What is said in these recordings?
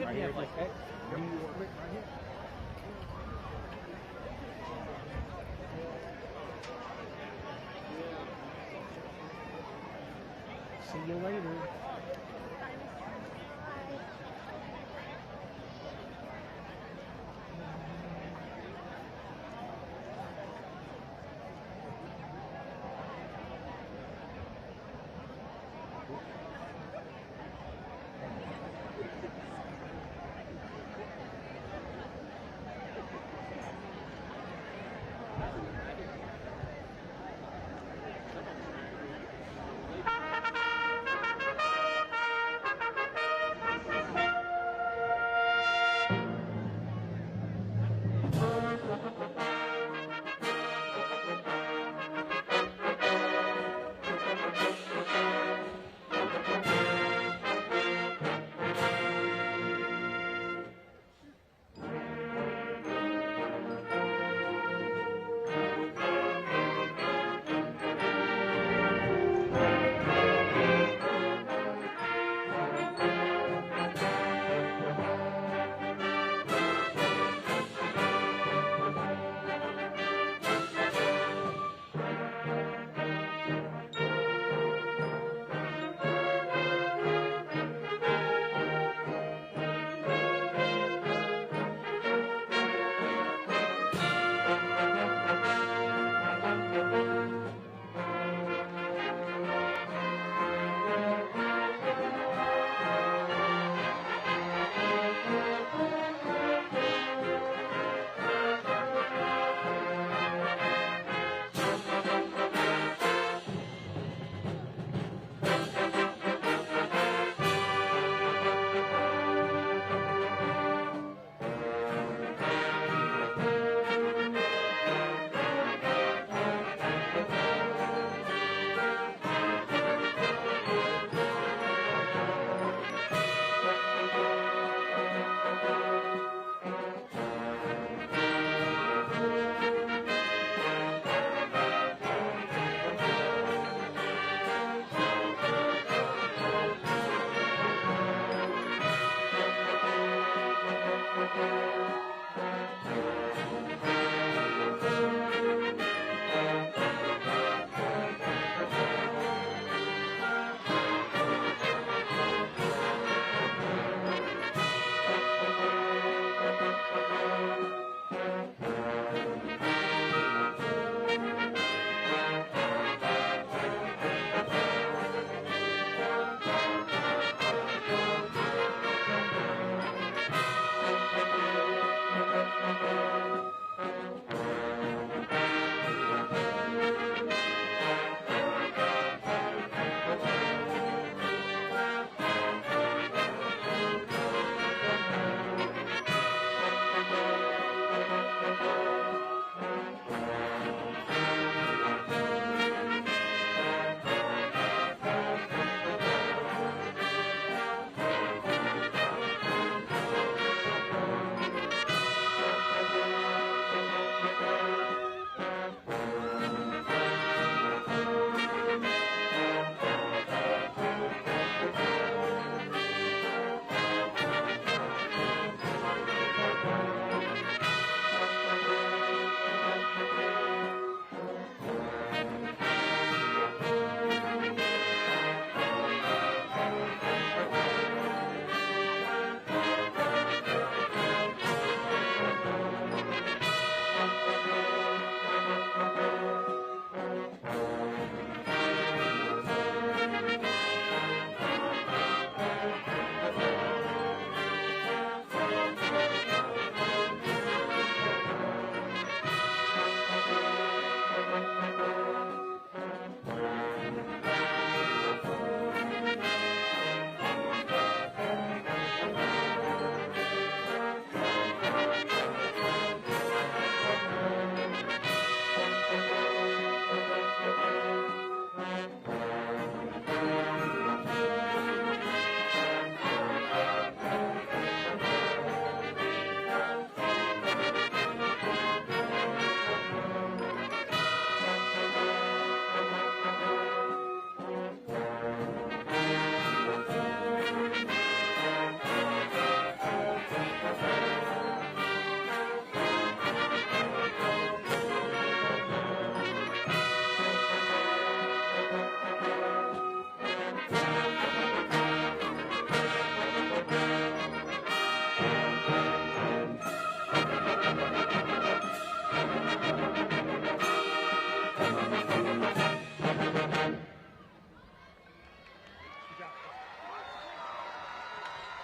right we here. have like Just, you click right here. See you later.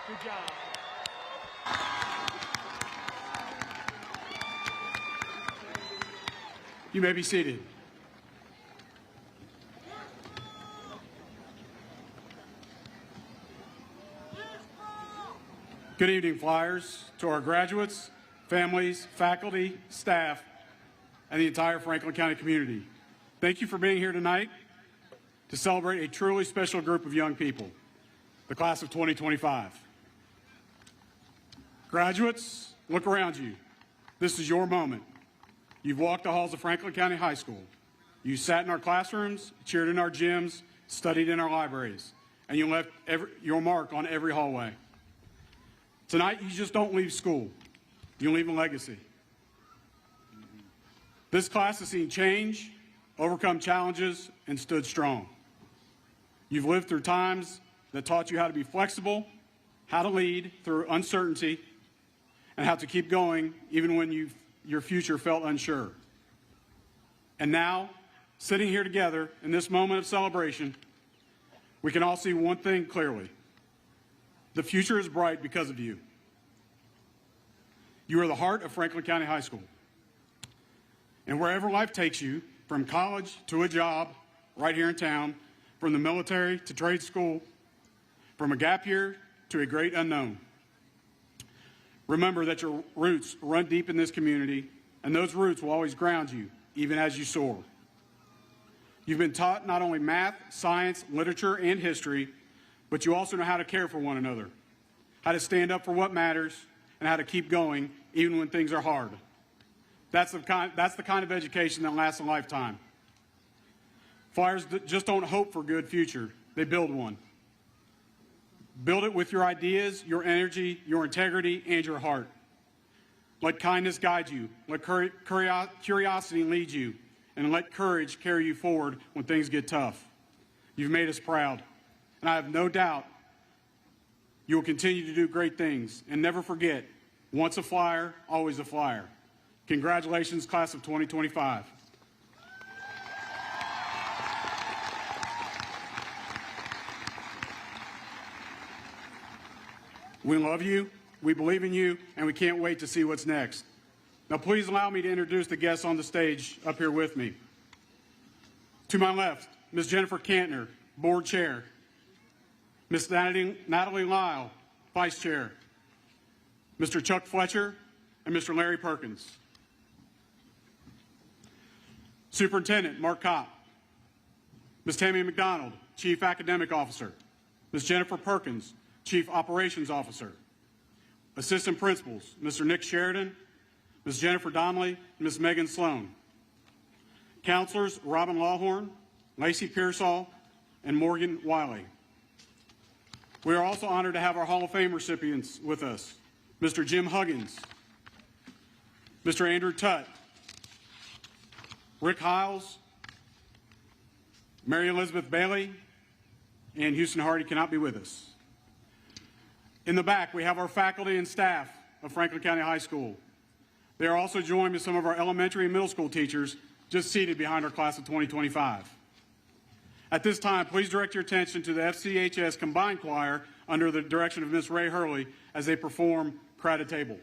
Good job. You may be seated. Good evening, Flyers, to our graduates, families, faculty, staff, and the entire Franklin County community. Thank you for being here tonight to celebrate a truly special group of young people, the class of 2025. Graduates, look around you. This is your moment. You've walked the halls of Franklin County High School. You sat in our classrooms, cheered in our gyms, studied in our libraries, and you left your mark on every hallway. Tonight, you just don't leave school. You leave a legacy. This class has seen change, overcome challenges, and stood strong. You've lived through times that taught you how to be flexible, how to lead through uncertainty, and how to keep going even when your future felt unsure. And now, sitting here together in this moment of celebration, we can all see one thing clearly. The future is bright because of you. You are the heart of Franklin County High School. And wherever life takes you, from college to a job right here in town, from the military to trade school, from a gap year to a great unknown, remember that your roots run deep in this community, and those roots will always ground you, even as you soar. You've been taught not only math, science, literature, and history, but you also know how to care for one another, how to stand up for what matters, and how to keep going even when things are hard. That's the kind of education that lasts a lifetime. Flyers just don't hope for a good future, they build one. Build it with your ideas, your energy, your integrity, and your heart. Let kindness guide you, let curiosity lead you, and let courage carry you forward when things get tough. You've made us proud. And I have no doubt you will continue to do great things. And never forget, once a Flyer, always a Flyer. Congratulations, class of 2025. We love you, we believe in you, and we can't wait to see what's next. Now please allow me to introduce the guests on the stage up here with me. To my left, Ms. Jennifer Cantner, Board Chair. Ms. Natalie Lyle, Vice Chair. Mr. Chuck Fletcher, and Mr. Larry Perkins. Superintendent Mark Kopp. Ms. Tammy McDonald, Chief Academic Officer. Ms. Jennifer Perkins, Chief Operations Officer. Assistant Principals, Mr. Nick Sheridan, Ms. Jennifer Donnelly, and Ms. Megan Sloan. Counselors Robin Lawhorn, Lacey Pearsall, and Morgan Wiley. We are also honored to have our Hall of Fame recipients with us. Mr. Jim Huggins, Mr. Andrew Tutt, Rick Hiles, Mary Elizabeth Bailey, and Houston Hardy cannot be with us. In the back, we have our faculty and staff of Franklin County High School. They are also joined by some of our elementary and middle school teachers just seated behind our class of 2025. At this time, please direct your attention to the FCHS Combined Choir under the direction of Ms. Ray Hurley as they perform Crowded Table.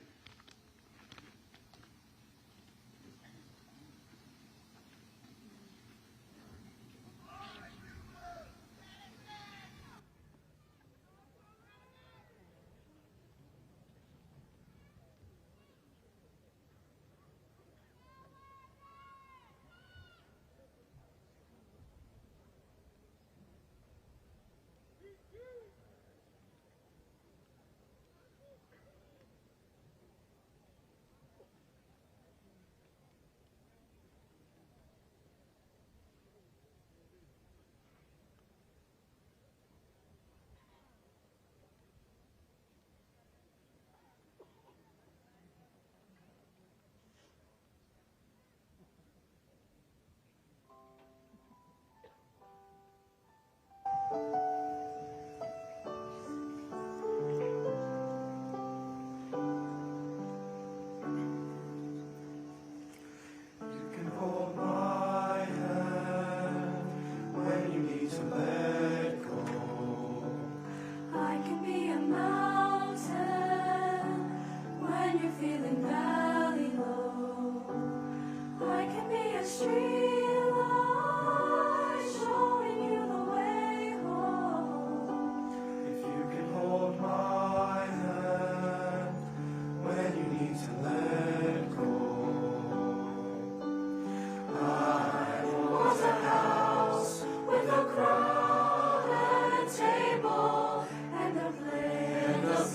streetlight showing you the way home. If you can hold my hand when you need to let go. I was a house with a crowd and a table and a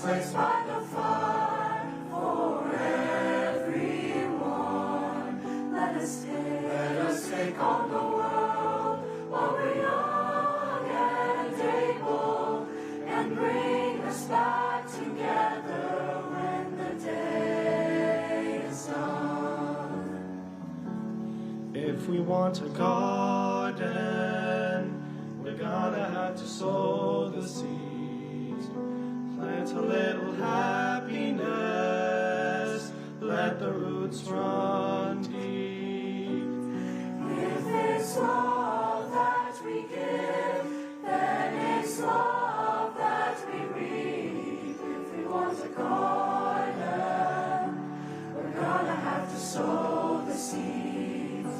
place by the fire for everyone. Let us take on the world while we're young and able, and bring us back together when the day is done. If we want a garden, we're gonna have to sow the seeds. Plant a little happiness, let the roots run deep. If it's love that we give, then it's love that we reap. If we want a garden, we're gonna have to sow the seeds.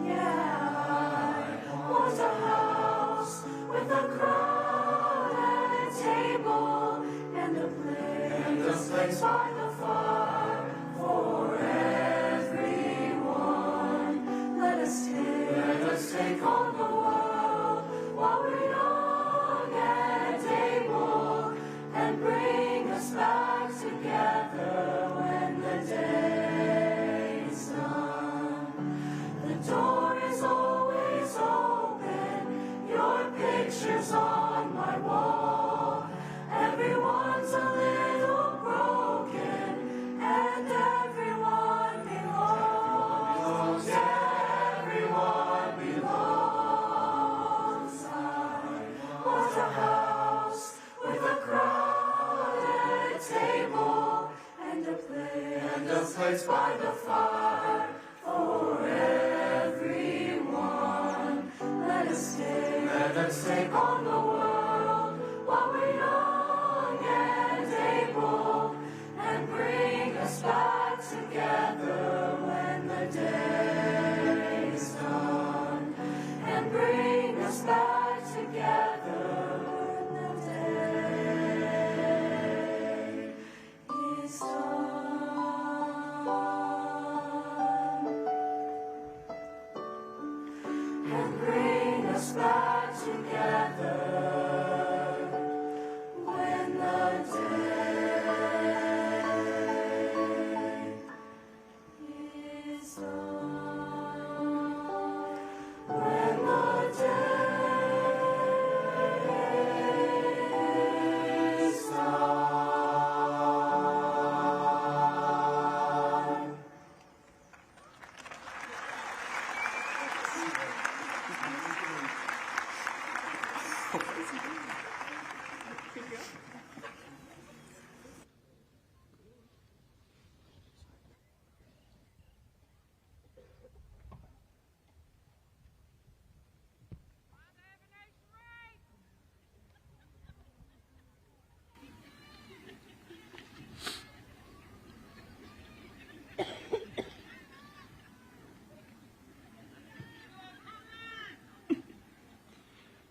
Yeah, I want a house with a crowd and a table and a place by the fire for everyone. Let us take on the world while we're young and able, and bring us back together when the day is done. The door is always open, your picture's on my wall. Everyone's a little broken, and everyone belongs. Everyone belongs. I want a house with a crowd and a table and a place by the fire for everyone. Let us take on the world while we're young and able, and bring us back together when the day is done. And bring us back together when the day is done. And bring us back together when the day is done. When the day is done.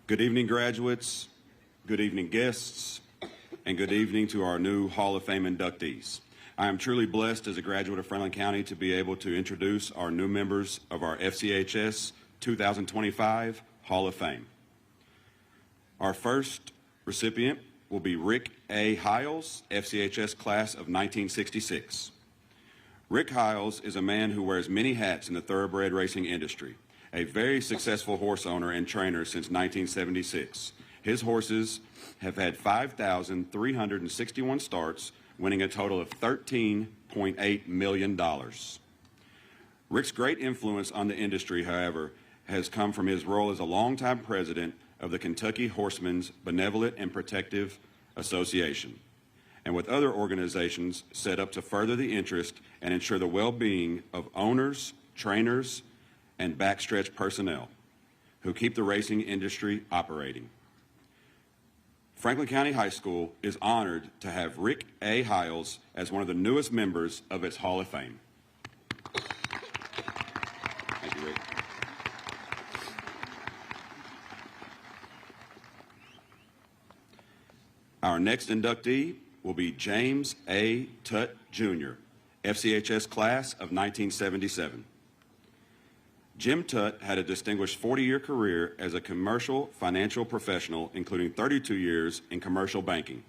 Good evening, graduates. Good evening, guests. And good evening to our new Hall of Fame inductees. I am truly blessed as a graduate of Franklin County to be able to introduce our new members of our FCHS 2025 Hall of Fame. Our first recipient will be Rick A. Hiles, FCHS class of 1966. Rick Hiles is a man who wears many hats in the thoroughbred racing industry, a very successful horse owner and trainer since 1976. His horses have had 5,361 starts, winning a total of $13.8 million. Rick's great influence on the industry, however, has come from his role as a longtime president of the Kentucky Horsemen's Benevolent and Protective Association, and with other organizations set up to further the interest and ensure the well-being of owners, trainers, and backstretch personnel who keep the racing industry operating. Franklin County High School is honored to have Rick A. Hiles as one of the newest members of its Hall of Fame. Thank you. Our next inductee will be James A. Tutt, Jr., FCHS class of 1977. Jim Tutt had a distinguished 40-year career as a commercial financial professional, including 32 years in commercial banking.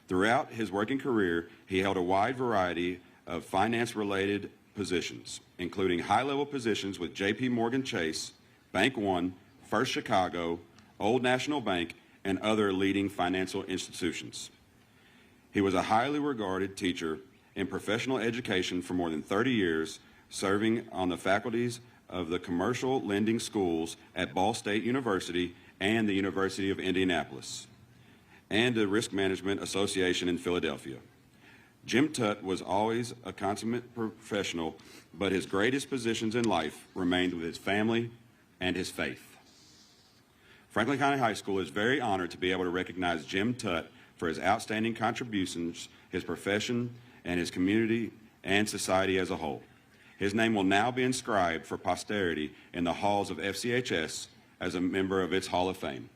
Throughout his working career, he held a wide variety of finance-related positions, including high-level positions with J.P. Morgan Chase, Bank One, First Chicago, Old National Bank, and other leading financial institutions. He was a highly regarded teacher in professional education for more than 30 years, serving on the faculties of the commercial lending schools at Ball State University and the University of Indianapolis, and the Risk Management Association in Philadelphia. Jim Tutt was always a consummate professional, but his greatest positions in life remained with his family and his faith. Franklin County High School is very honored to be able to recognize Jim Tutt for his outstanding contributions, his profession, and his community and society as a whole. His name will now be inscribed for posterity in the halls of FCHS as a member of its Hall of Fame.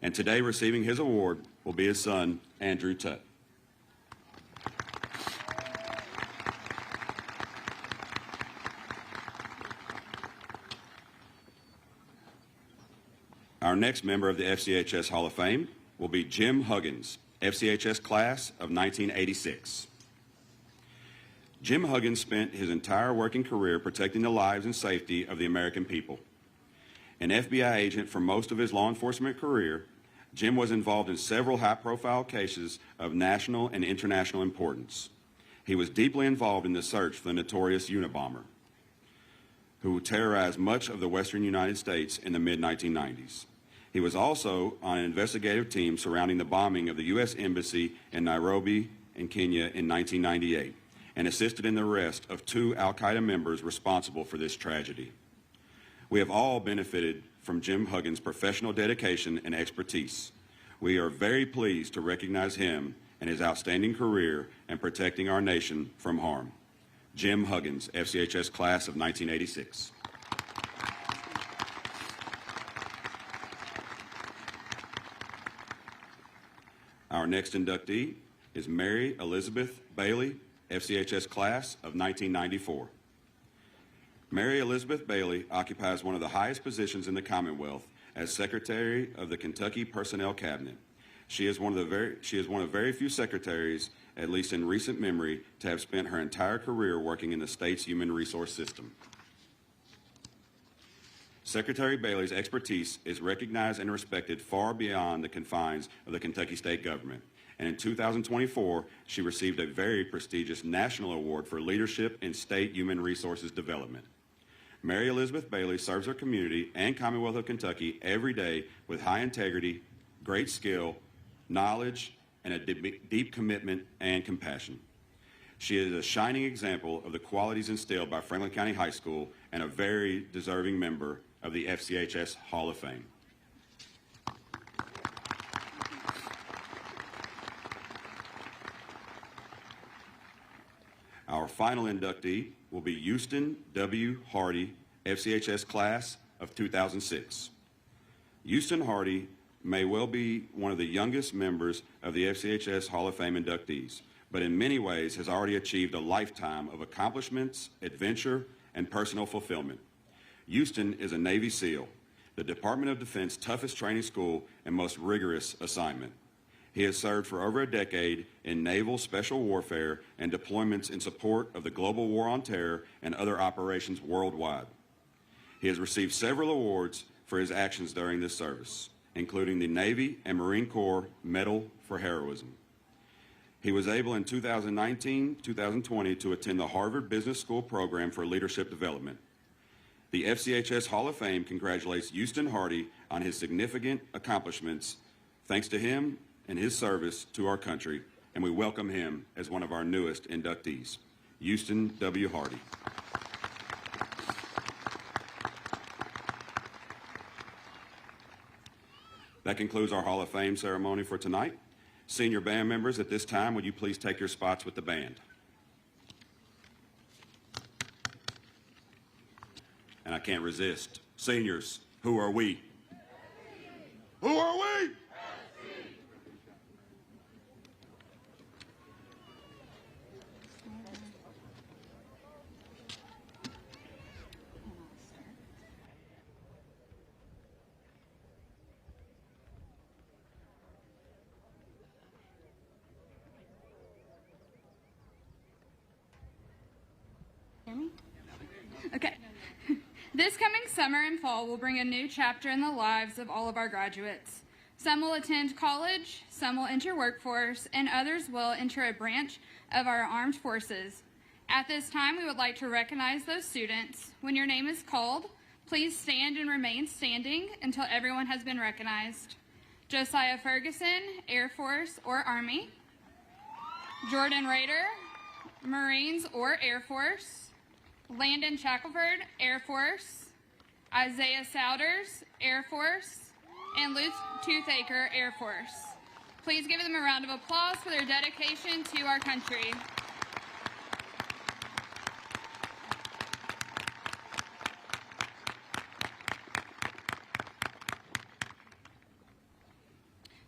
And today, receiving his award will be his son, Andrew Tutt. Our next member of the FCHS Hall of Fame will be Jim Huggins, FCHS class of 1986. Jim Huggins spent his entire working career protecting the lives and safety of the American people. An FBI agent for most of his law enforcement career, Jim was involved in several high-profile cases of national and international importance. He was deeply involved in the search for the notorious Unabomber, who terrorized much of the western United States in the mid-1990s. He was also on an investigative team surrounding the bombing of the U.S. Embassy in Nairobi in Kenya in 1998, and assisted in the arrest of 2 al-Qaeda members responsible for this tragedy. We have all benefited from Jim Huggins' professional dedication and expertise. We are very pleased to recognize him and his outstanding career in protecting our nation from harm. Jim Huggins, FCHS class of 1986. Our next inductee is Mary Elizabeth Bailey, FCHS class of 1994. Mary Elizabeth Bailey occupies one of the highest positions in the Commonwealth as Secretary of the Kentucky Personnel Cabinet. She is one of very few secretaries, at least in recent memory, to have spent her entire career working in the state's human resource system. Secretary Bailey's expertise is recognized and respected far beyond the confines of the Kentucky state government. And in 2024, she received a very prestigious national award for leadership in state human resources development. Mary Elizabeth Bailey serves her community and Commonwealth of Kentucky every day with high integrity, great skill, knowledge, and a deep commitment and compassion. She is a shining example of the qualities instilled by Franklin County High School and a very deserving member of the FCHS Hall of Fame. Our final inductee will be Houston W. Hardy, FCHS class of 2006. Houston Hardy may well be one of the youngest members of the FCHS Hall of Fame inductees, but in many ways has already achieved a lifetime of accomplishments, adventure, and personal fulfillment. Houston is a Navy SEAL, the Department of Defense's toughest training school and most rigorous assignment. He has served for over a decade in naval special warfare and deployments in support of the global war on terror and other operations worldwide. He has received several awards for his actions during this service, including the Navy and Marine Corps Medal for Heroism. He was able in 2019-2020 to attend the Harvard Business School program for leadership development. The FCHS Hall of Fame congratulates Houston Hardy on his significant accomplishments. Thanks to him and his service to our country, and we welcome him as one of our newest inductees. Houston W. Hardy. That concludes our Hall of Fame ceremony for tonight. Senior band members, at this time, would you please take your spots with the band? And I can't resist. Seniors, who are we? Who are we? me? Okay. This coming summer and fall will bring a new chapter in the lives of all of our graduates. Some will attend college, some will enter workforce, and others will enter a branch of our armed forces. At this time, we would like to recognize those students. When your name is called, please stand and remain standing until everyone has been recognized. Josiah Ferguson, Air Force or Army. Jordan Rader, Marines or Air Force. Landon Shackelford, Air Force. Isaiah Souders, Air Force. And Luke Toothaker, Air Force. Please give them a round of applause for their dedication to our country.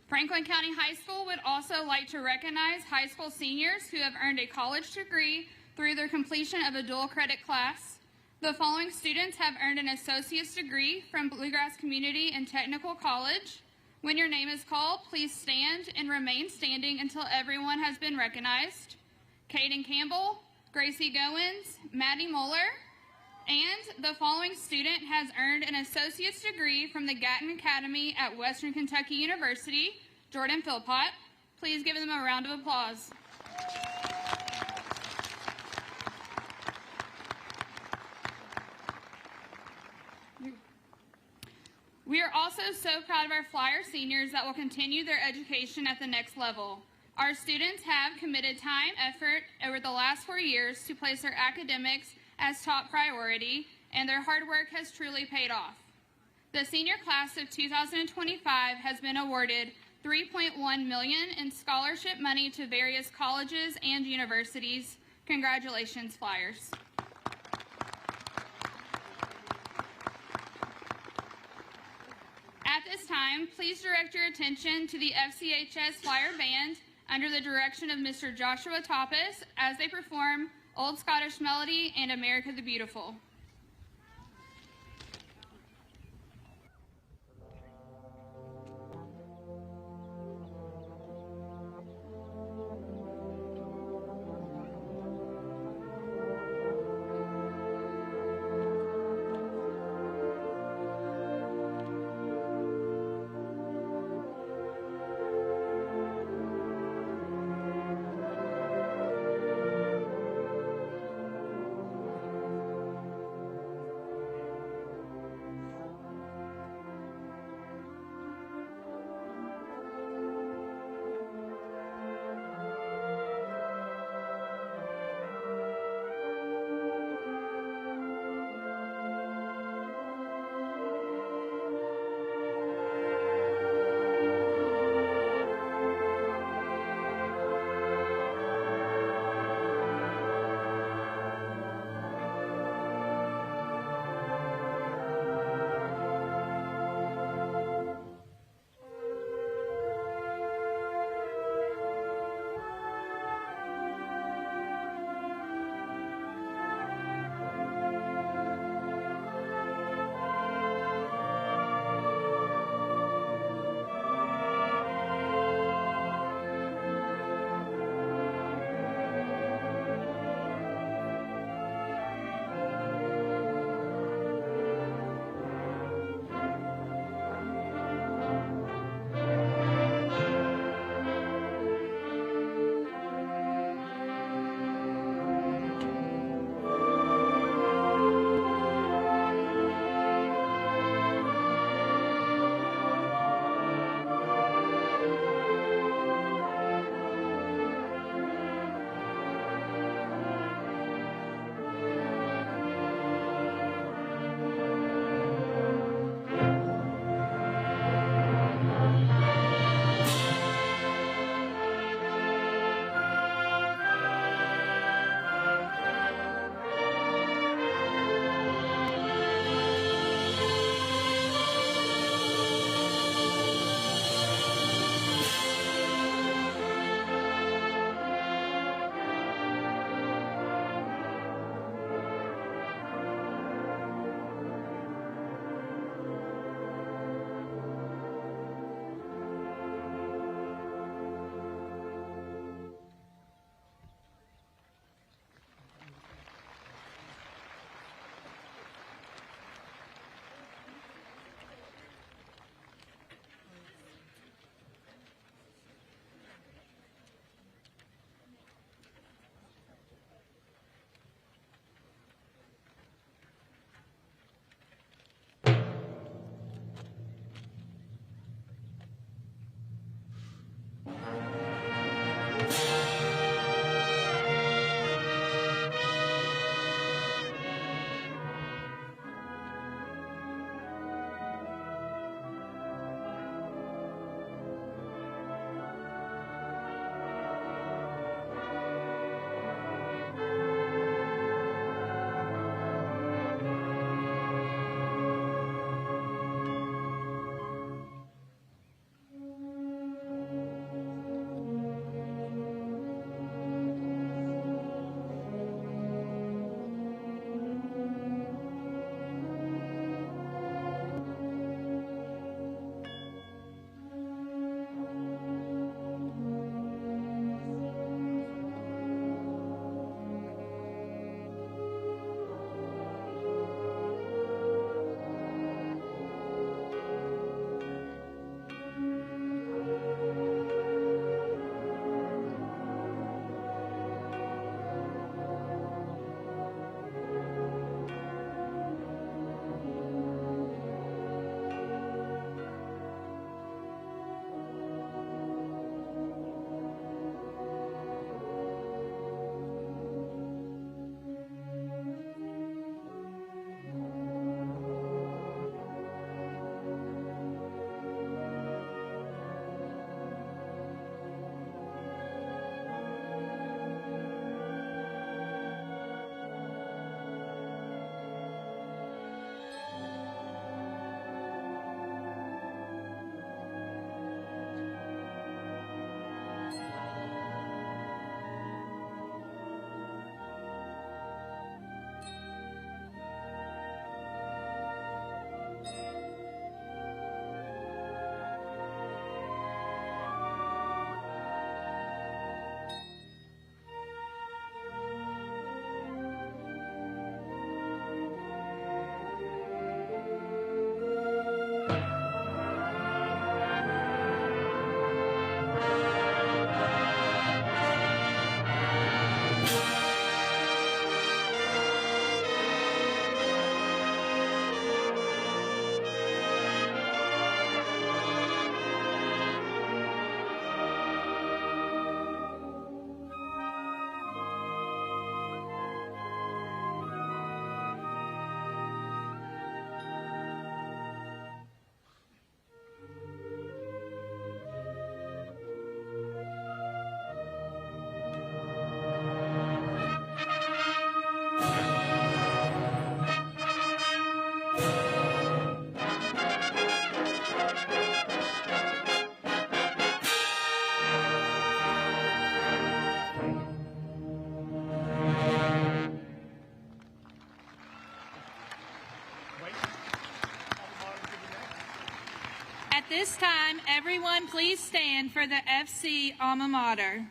Franklin County High School would also like to recognize high school seniors who have earned a college degree through their completion of a dual credit class. The following students have earned an associate's degree from Bluegrass Community and Technical College. When your name is called, please stand and remain standing until everyone has been recognized. Caden Campbell, Gracie Goins, Maddie Moeller, and the following student has earned an associate's degree from the Gatton Academy at Western Kentucky University, Jordan Philpott. Please give them a round of applause. We are also so proud of our Flyer seniors that will continue their education at the next level. Our students have committed time, effort over the last 4 years to place their academics as top priority, and their hard work has truly paid off. The senior class of 2025 has been awarded $3.1 million in scholarship money to various colleges and universities. Congratulations, Flyers. At this time, please direct your attention to the FCHS Flyer Band under the direction of Mr. Joshua Toppis as they perform Old Scottish Melody and America the Beautiful. this time, everyone please stand for the FC alma mater.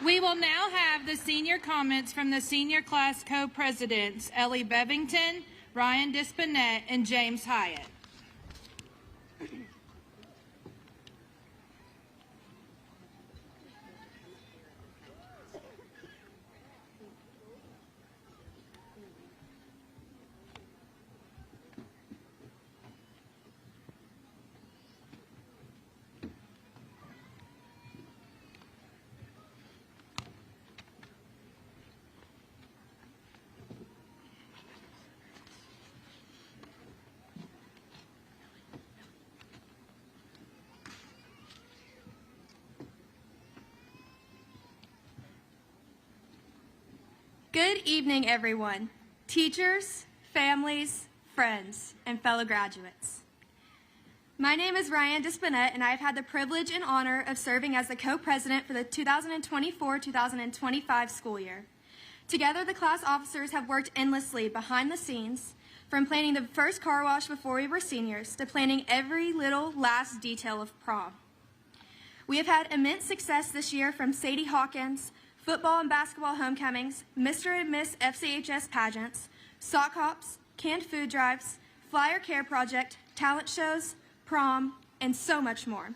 We will now have the senior comments from the senior class co-presidents, Ellie Bevington, Ryan Dispinette, and James Hyatt. Good evening, everyone, teachers, families, friends, and fellow graduates. My name is Ryan Dispinette, and I've had the privilege and honor of serving as the co-president for the 2024-2025 school year. Together, the class officers have worked endlessly behind the scenes, from planning the first car wash before we were seniors to planning every little last detail of prom. We have had immense success this year, from Sadie Hawkins, football and basketball homecomings, Mr. and Miss FCHS pageants, sock hops, canned food drives, flyer care project, talent shows, prom, and so much more.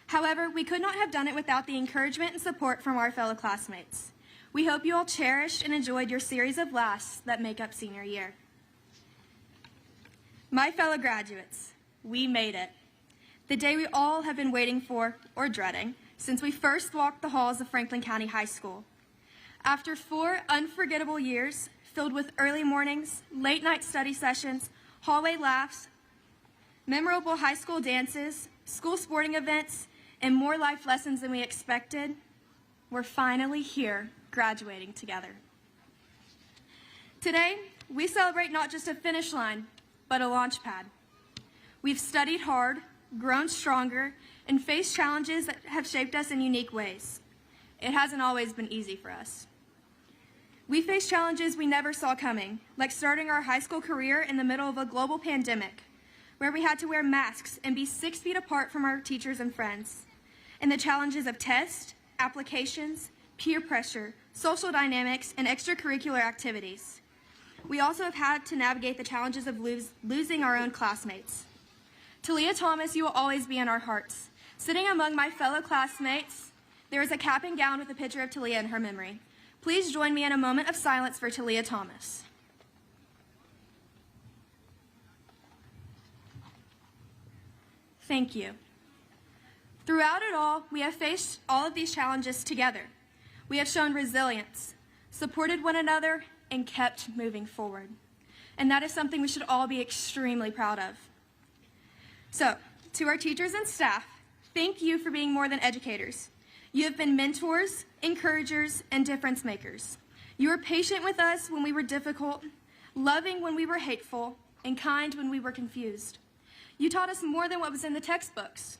However, we could not have done it without the encouragement and support from our fellow classmates. We hope you all cherished and enjoyed your series of lasts that make up senior year. My fellow graduates, we made it. The day we all have been waiting for, or dreading, since we first walked the halls of Franklin County High School. After 4 unforgettable years filled with early mornings, late-night study sessions, hallway laughs, memorable high school dances, school sporting events, and more life lessons than we expected, we're finally here, graduating together. Today, we celebrate not just a finish line, but a launch pad. We've studied hard, grown stronger, and faced challenges that have shaped us in unique ways. It hasn't always been easy for us. We faced challenges we never saw coming, like starting our high school career in the middle of a global pandemic, where we had to wear masks and be 6 feet apart from our teachers and friends, and the challenges of tests, applications, peer pressure, social dynamics, and extracurricular activities. We also have had to navigate the challenges of losing our own classmates. Talia Thomas, you will always be in our hearts. Sitting among my fellow classmates, there is a cap and gown with a picture of Talia in her memory. Please join me in a moment of silence for Talia Thomas. Thank you. Throughout it all, we have faced all of these challenges together. We have shown resilience, supported one another, and kept moving forward. And that is something we should all be extremely proud of. So, to our teachers and staff, thank you for being more than educators. You have been mentors, encouragers, and difference makers. You were patient with us when we were difficult, loving when we were hateful, and kind when we were confused. You taught us more than what was in the textbooks.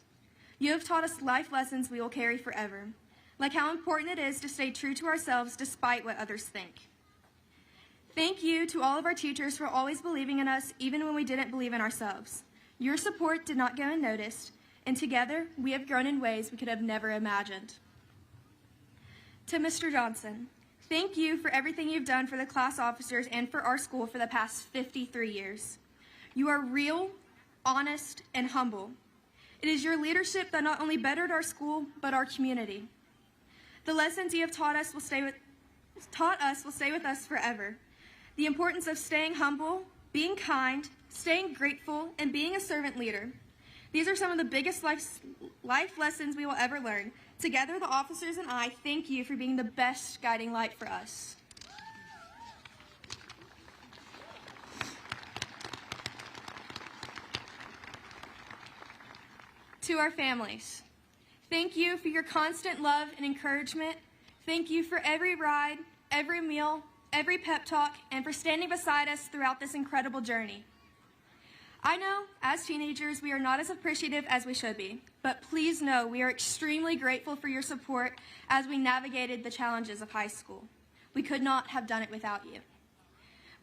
You have taught us life lessons we will carry forever, like how important it is to stay true to ourselves despite what others think. Thank you to all of our teachers for always believing in us even when we didn't believe in ourselves. Your support did not go unnoticed, and together we have grown in ways we could have never imagined. To Mr. Johnson, thank you for everything you've done for the class officers and for our school for the past 53 years. You are real, honest, and humble. It is your leadership that not only bettered our school, but our community. The lessons you have taught us will stay with us forever. The importance of staying humble, being kind, staying grateful, and being a servant leader. These are some of the biggest life lessons we will ever learn. Together, the officers and I thank you for being the best guiding light for us. To our families, thank you for your constant love and encouragement. Thank you for every ride, every meal, every pep talk, and for standing beside us throughout this incredible journey. I know, as teenagers, we are not as appreciative as we should be, but please know we are extremely grateful for your support as we navigated the challenges of high school. We could not have done it without you.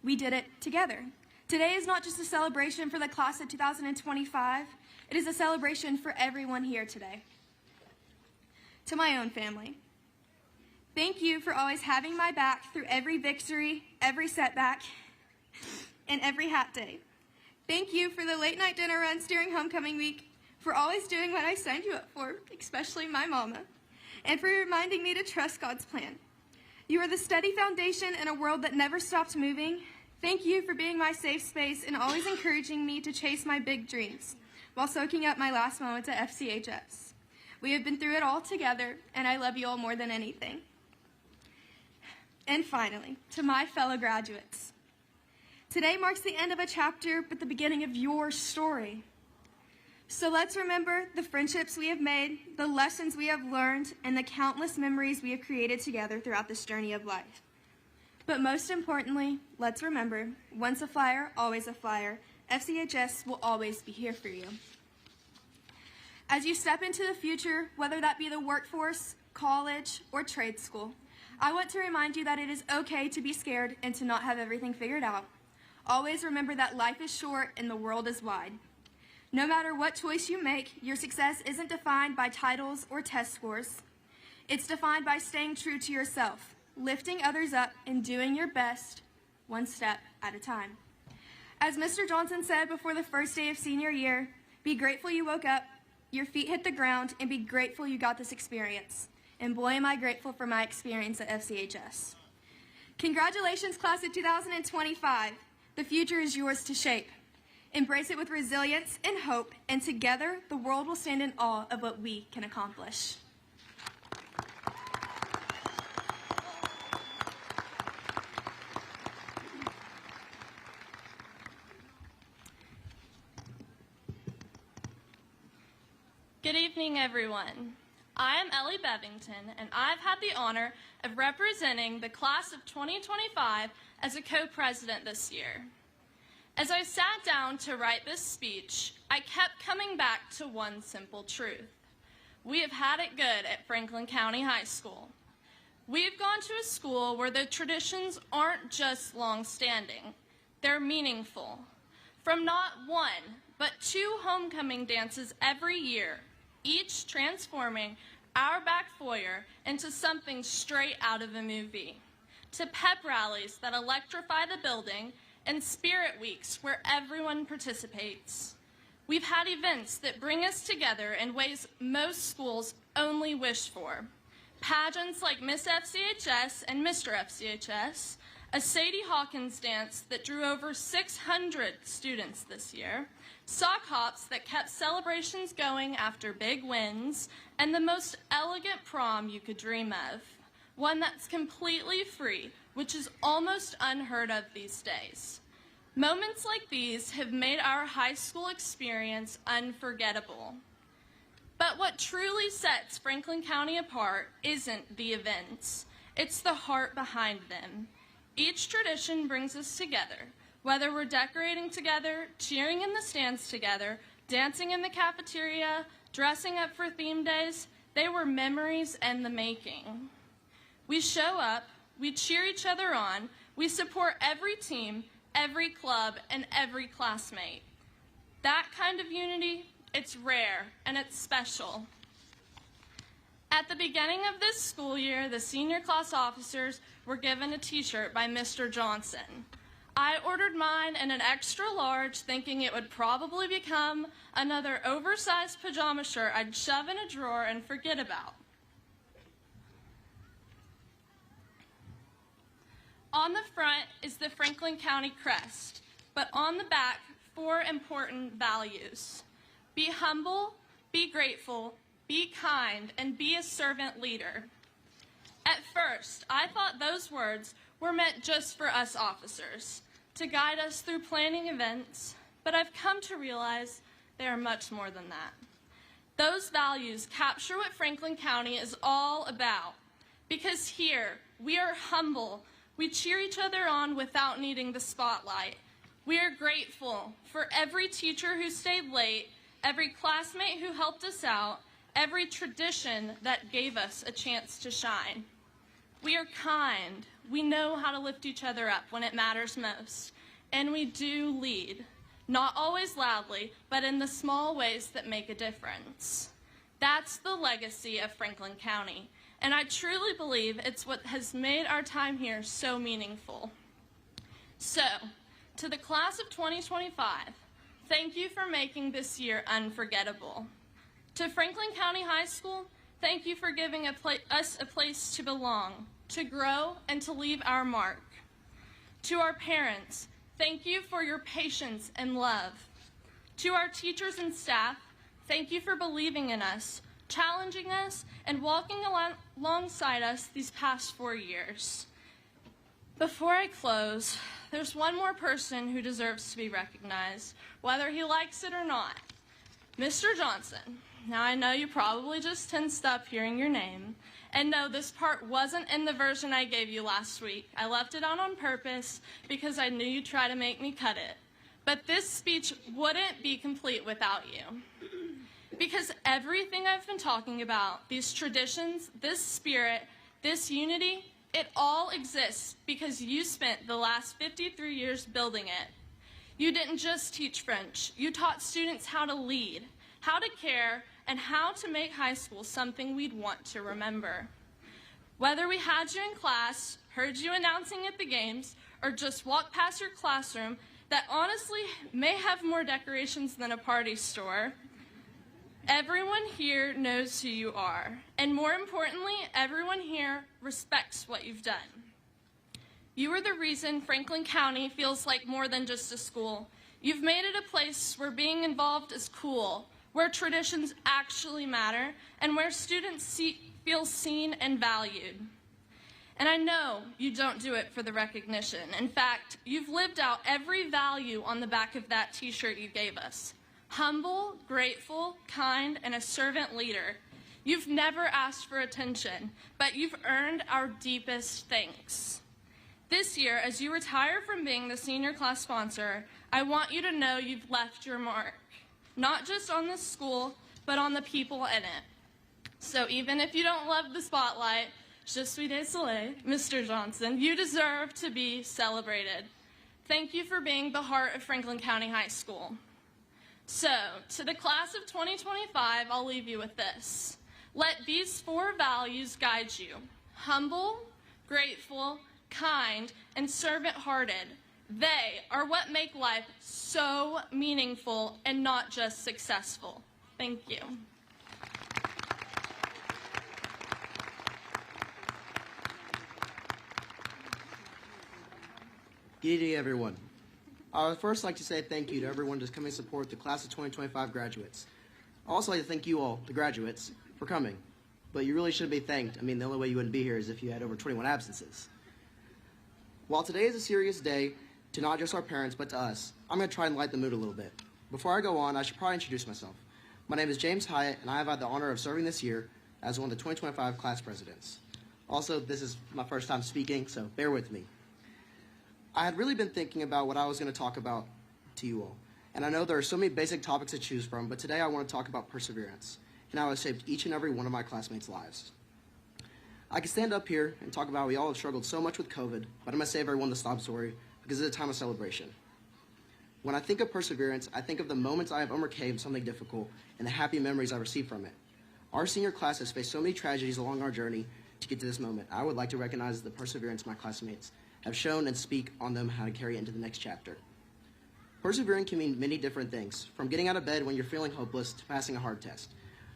We did it together. Today is not just a celebration for the class of 2025, it is a celebration for everyone here today. To my own family, thank you for always having my back through every victory, every setback, and every hat day. Thank you for the late night dinner runs during homecoming week, for always doing what I signed you up for, especially my mama, and for reminding me to trust God's plan. You are the steady foundation in a world that never stopped moving. Thank you for being my safe space and always encouraging me to chase my big dreams while soaking up my last moments at FCHS. We have been through it all together, and I love you all more than anything. And finally, to my fellow graduates, today marks the end of a chapter, but the beginning of your story. So let's remember the friendships we have made, the lessons we have learned, and the countless memories we have created together throughout this journey of life. But most importantly, let's remember, once a flyer, always a flyer. FCHS will always be here for you. As you step into the future, whether that be the workforce, college, or trade school, I want to remind you that it is okay to be scared and to not have everything figured out. Always remember that life is short and the world is wide. No matter what choice you make, your success isn't defined by titles or test scores. It's defined by staying true to yourself, lifting others up, and doing your best, one step at a time. As Mr. Johnson said before the first day of senior year, be grateful you woke up, your feet hit the ground, and be grateful you got this experience. And boy, am I grateful for my experience at FCHS. Congratulations, class of 2025. The future is yours to shape. Embrace it with resilience and hope, and together, the world will stand in awe of what we can accomplish. Good evening, everyone. I am Ellie Bevington, and I've had the honor of representing the class of 2025 as a co-president this year. As I sat down to write this speech, I kept coming back to one simple truth. We have had it good at Franklin County High School. We've gone to a school where the traditions aren't just long-standing, they're meaningful. From not one, but 2 homecoming dances every year, each transforming our back foyer into something straight out of a movie, to pep rallies that electrify the building, and spirit weeks where everyone participates. We've had events that bring us together in ways most schools only wish for. Pageants like Miss FCHS and Mr. FCHS, a Sadie Hawkins dance that drew over 600 students this year, sock hops that kept celebrations going after big wins, and the most elegant prom you could dream of, one that's completely free, which is almost unheard of these days. Moments like these have made our high school experience unforgettable. But But what truly sets Franklin County apart isn't the events. It's the heart behind them. Each tradition brings us together, whether we're decorating together, cheering in the stands together, dancing in the cafeteria, dressing up for theme days. They were memories in the making. We show up, we cheer each other on, we support every team, every club, and every classmate. That kind of unity, it's rare and it's special. At the beginning of this school year, the senior class officers were given a t-shirt by Mr. Johnson. I ordered mine in an extra large, thinking it would probably become another oversized pajama shirt I'd shove in a drawer and forget about. On the front is the Franklin County crest, but on the back, 4 important values. Be humble, be grateful, be kind, and be a servant leader. At first, I thought those words were meant just for us officers, to guide us through planning events, but I've come to realize they are much more than that. Those values capture what Franklin County is all about, because here, we are humble, we cheer each other on without needing the spotlight. We are grateful for every teacher who stayed late, every classmate who helped us out, every tradition that gave us a chance to shine. We are kind. We know how to lift each other up when it matters most. And we do lead, not always loudly, but in the small ways that make a difference. That's the legacy of Franklin County, and I truly believe it's what has made our time here so meaningful. So, to the class of 2025, thank you for making this year unforgettable. To Franklin County High School, thank you for giving us a place to belong, to grow, and to leave our mark. To our parents, thank you for your patience and love. To our teachers and staff, thank you for believing in us, challenging us, and walking alongside us these past 4 years. Before I close, there's one more person who deserves to be recognized, whether he likes it or not. Mr. Johnson. Now, I know you probably just tensed up hearing your name. And no, this part wasn't in the version I gave you last week. I left it on purpose because I knew you'd try to make me cut it. But this speech wouldn't be complete without you. Because everything I've been talking about, these traditions, this spirit, this unity, it all exists because you spent the last 53 years building it. You didn't just teach French. You taught students how to lead, how to care, and how to make high school something we'd want to remember. Whether we had you in class, heard you announcing at the games, or just walked past your classroom that honestly may have more decorations than a party store, everyone here knows who you are. And more importantly, everyone here respects what you've done. You are the reason Franklin County feels like more than just a school. You've made it a place where being involved is cool, where traditions actually matter, and where students feel seen and valued. And I know you don't do it for the recognition. In fact, you've lived out every value on the back of that t-shirt you gave us. Humble, grateful, kind, and a servant leader. You've never asked for attention, but you've earned our deepest thanks. This year, as you retire from being the senior class sponsor, I want you to know you've left your mark, not just on this school, but on the people in it. So even if you don't love the spotlight, je suis désolé, Mr. Johnson, you deserve to be celebrated. Thank you for being the heart of Franklin County High School. So, to the class of 2025, I'll leave you with this. Let these 4 values guide you. Humble, grateful, kind, and servant-hearted. They are what make life so meaningful and not just successful. Thank you. Good evening, everyone. I would first like to say thank you to everyone who's coming to support the class of 2025 graduates. I'd also like to thank you all, the graduates, for coming. But you really shouldn't be thanked. I mean, the only way you wouldn't be here is if you had over 21 absences. While today is a serious day to not just our parents, but to us, I'm going to try and lighten the mood a little bit. Before I go on, I should probably introduce myself. My name is James Hyatt, and I have had the honor of serving this year as one of the 2025 class presidents. Also, this is my first time speaking, so bear with me. I had really been thinking about what I was going to talk about to you all, and I know there are so many basic topics to choose from, but today I want to talk about perseverance and how it shaped each and every one of my classmates' lives. I could stand up here and talk about how we all have struggled so much with COVID, but I'm going to save everyone the sob story because it's a time of celebration. When I think of perseverance, I think of the moments I have overcame something difficult and the happy memories I received from it. Our senior class has faced so many tragedies along our journey to get to this moment. I would like to recognize the perseverance my classmates have shown and speak on them how to carry it into the next chapter. Persevering can mean many different things, from getting out of bed when you're feeling hopeless to passing a hard test.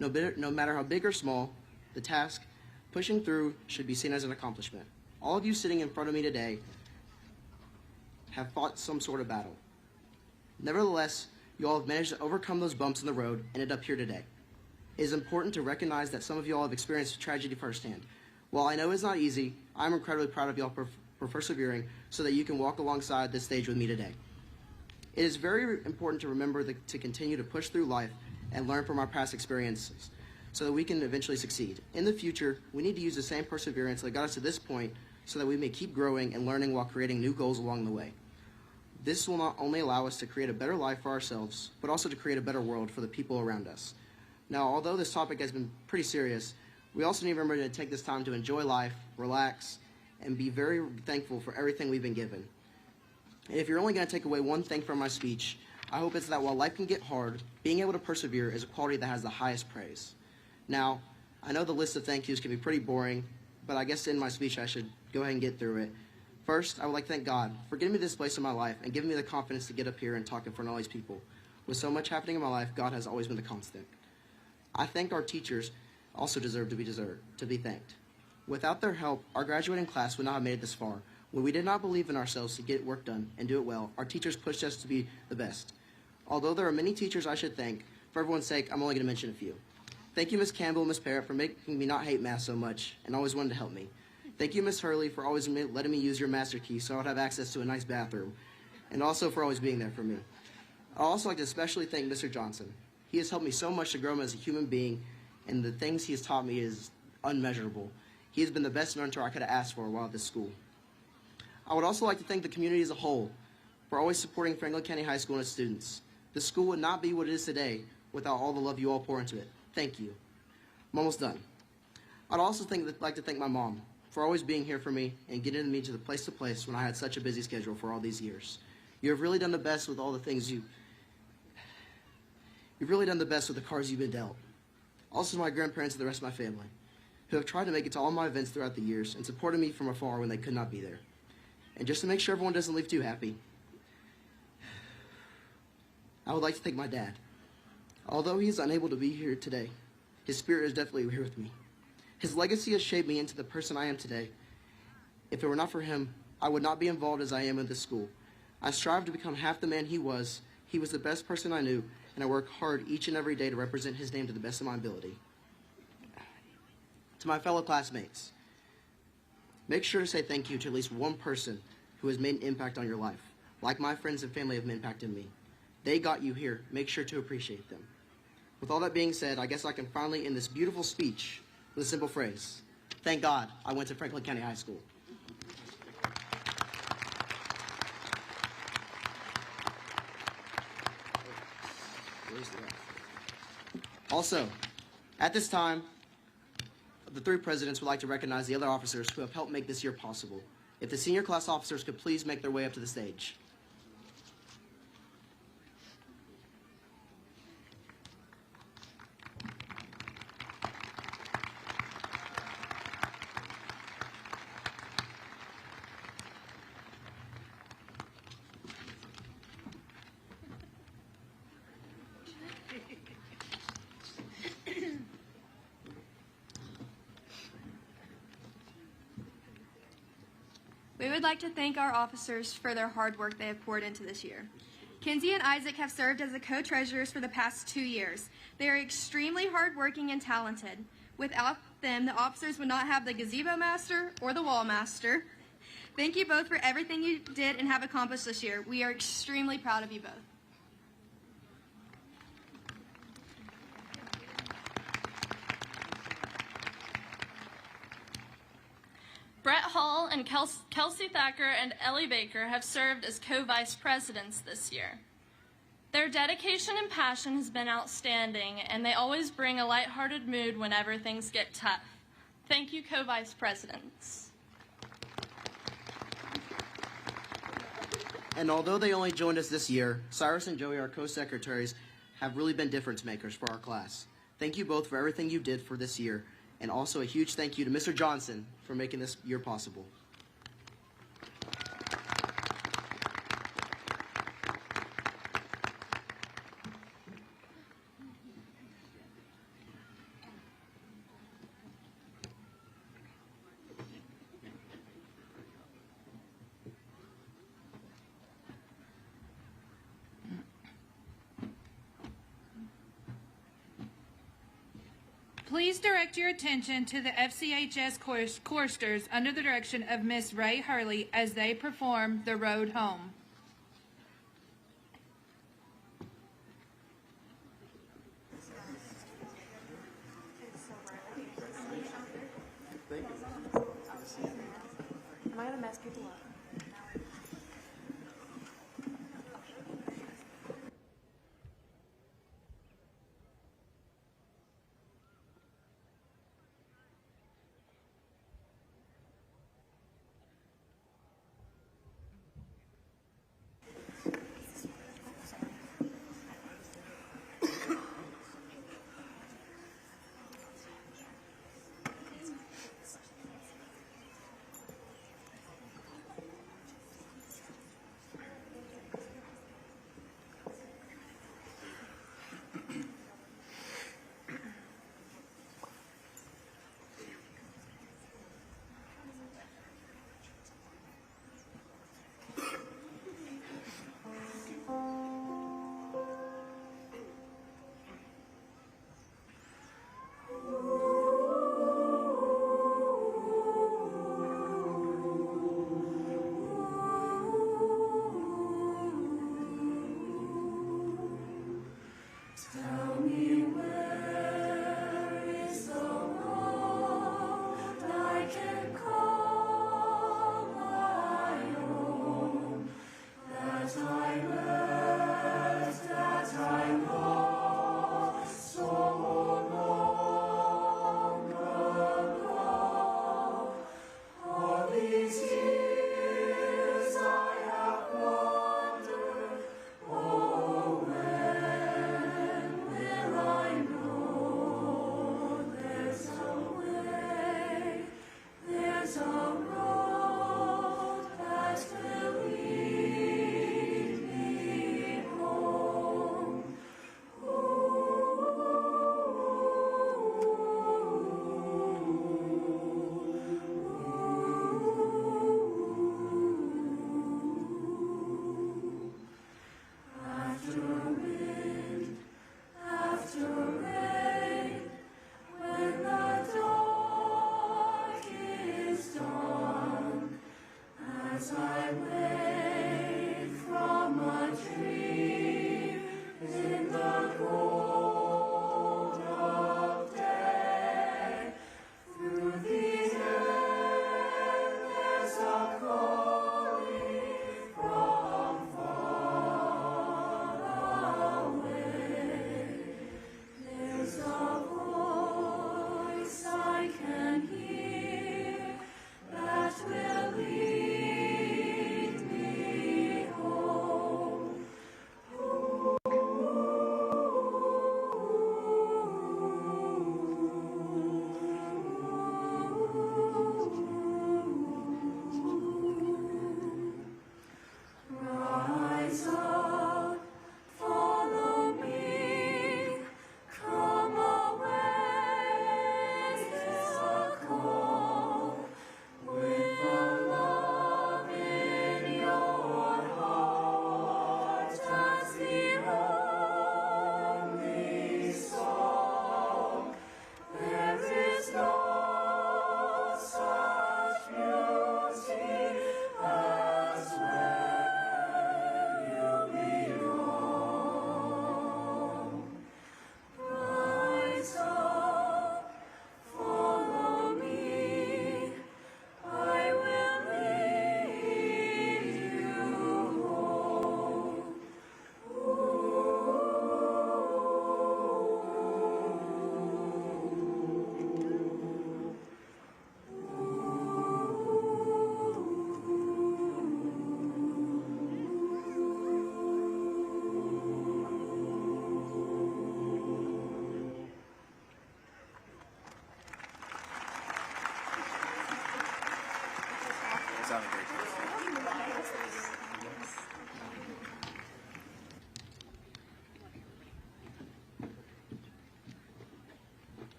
No matter how big or small the task, pushing through should be seen as an accomplishment. All of you sitting in front of me today have fought some sort of battle. Nevertheless, you all have managed to overcome those bumps in the road and end up here today. It is important to recognize that some of you all have experienced tragedy firsthand. While I know it's not easy, I'm incredibly proud of you all for persevering so that you can walk alongside this stage with me today. It is very important to remember to continue to push through life and learn from our past experiences so that we can eventually succeed. In the future, we need to use the same perseverance that got us to this point so that we may keep growing and learning while creating new goals along the way. This will not only allow us to create a better life for ourselves, but also to create a better world for the people around us. Now, although this topic has been pretty serious, we also need to remember to take this time to enjoy life, relax, and be very thankful for everything we've been given. And if you're only going to take away one thing from my speech, I hope it's that while life can get hard, being able to persevere is a quality that has the highest praise. Now, I know the list of thank yous can be pretty boring, but I guess in my speech I should go ahead and get through it. First, I would like to thank God for giving me this place in my life and giving me the confidence to get up here and talk in front of all these people. With so much happening in my life, God has always been the constant. I think our teachers also deserve to be thanked. Without their help, our graduating class would not have made it this far. When we did not believe in ourselves to get work done and do it well, our teachers pushed us to be the best. Although there are many teachers I should thank, for everyone's sake, I'm only going to mention a few. Thank you, Ms. Campbell and Ms. Parrott, for making me not hate math so much and always wanted to help me. Thank you, Ms. Hurley, for always letting me use your master key so I would have access to a nice bathroom, and also for always being there for me. I'd also like to especially thank Mr. Johnson. He has helped me so much to grow as a human being, and the things he has taught me is unmeasurable. He has been the best mentor I could have asked for while at this school. I would also like to thank the community as a whole for always supporting Franklin County High School and its students. The school would not be what it is today without all the love you all pour into it. Thank you. I'm almost done. I'd also like to thank my mom for always being here for me and getting me to place when I had such a busy schedule for all these years. You have really done the best with all the things you've really done the best with the cards you've been dealt. Also to my grandparents and the rest of my family, who have tried to make it to all my events throughout the years and supported me from afar when they could not be there. And just to make sure everyone doesn't leave too happy, I would like to thank my dad. Although he is unable to be here today, his spirit is definitely here with me. His legacy has shaped me into the person I am today. If it were not for him, I would not be involved as I am in this school. I strive to become half the man he was. He was the best person I knew, and I work hard each and every day to represent his name to the best of my ability. To my fellow classmates, make sure to say thank you to at least one person who has made an impact on your life, like my friends and family have impacted me. They got you here. Make sure to appreciate them. With all that being said, I guess I can finally end this beautiful speech with a simple phrase. Thank God I went to Franklin County High School. Also, at this time, the three presidents would like to recognize the other officers who have helped make this year possible. If the senior class officers could please make their way up to the stage. We would like to thank our officers for their hard work they have poured into this year. Kinsey and Isaac have served as the co-treasurers for the past 2 years. They are extremely hardworking and talented. Without them, the officers would not have the gazebo master or the wall master. Thank you both for everything you did and have accomplished this year. We are extremely proud of you both. Brett Hall and Kelsey Thacker and Ellie Baker have served as co-vice presidents this year. Their dedication and passion has been outstanding, and they always bring a lighthearted mood whenever things get tough. Thank you, co-vice presidents. And although they only joined us this year, Cyrus and Joey, our co-secretaries, have really been difference makers for our class. Thank you both for everything you did for this year, and also a huge thank you to Mr. Johnson for making this year possible. Please direct your attention to the FCHS choristers under the direction of Miss Ray Hurley as they perform The Road Home. Am I going to mess people up?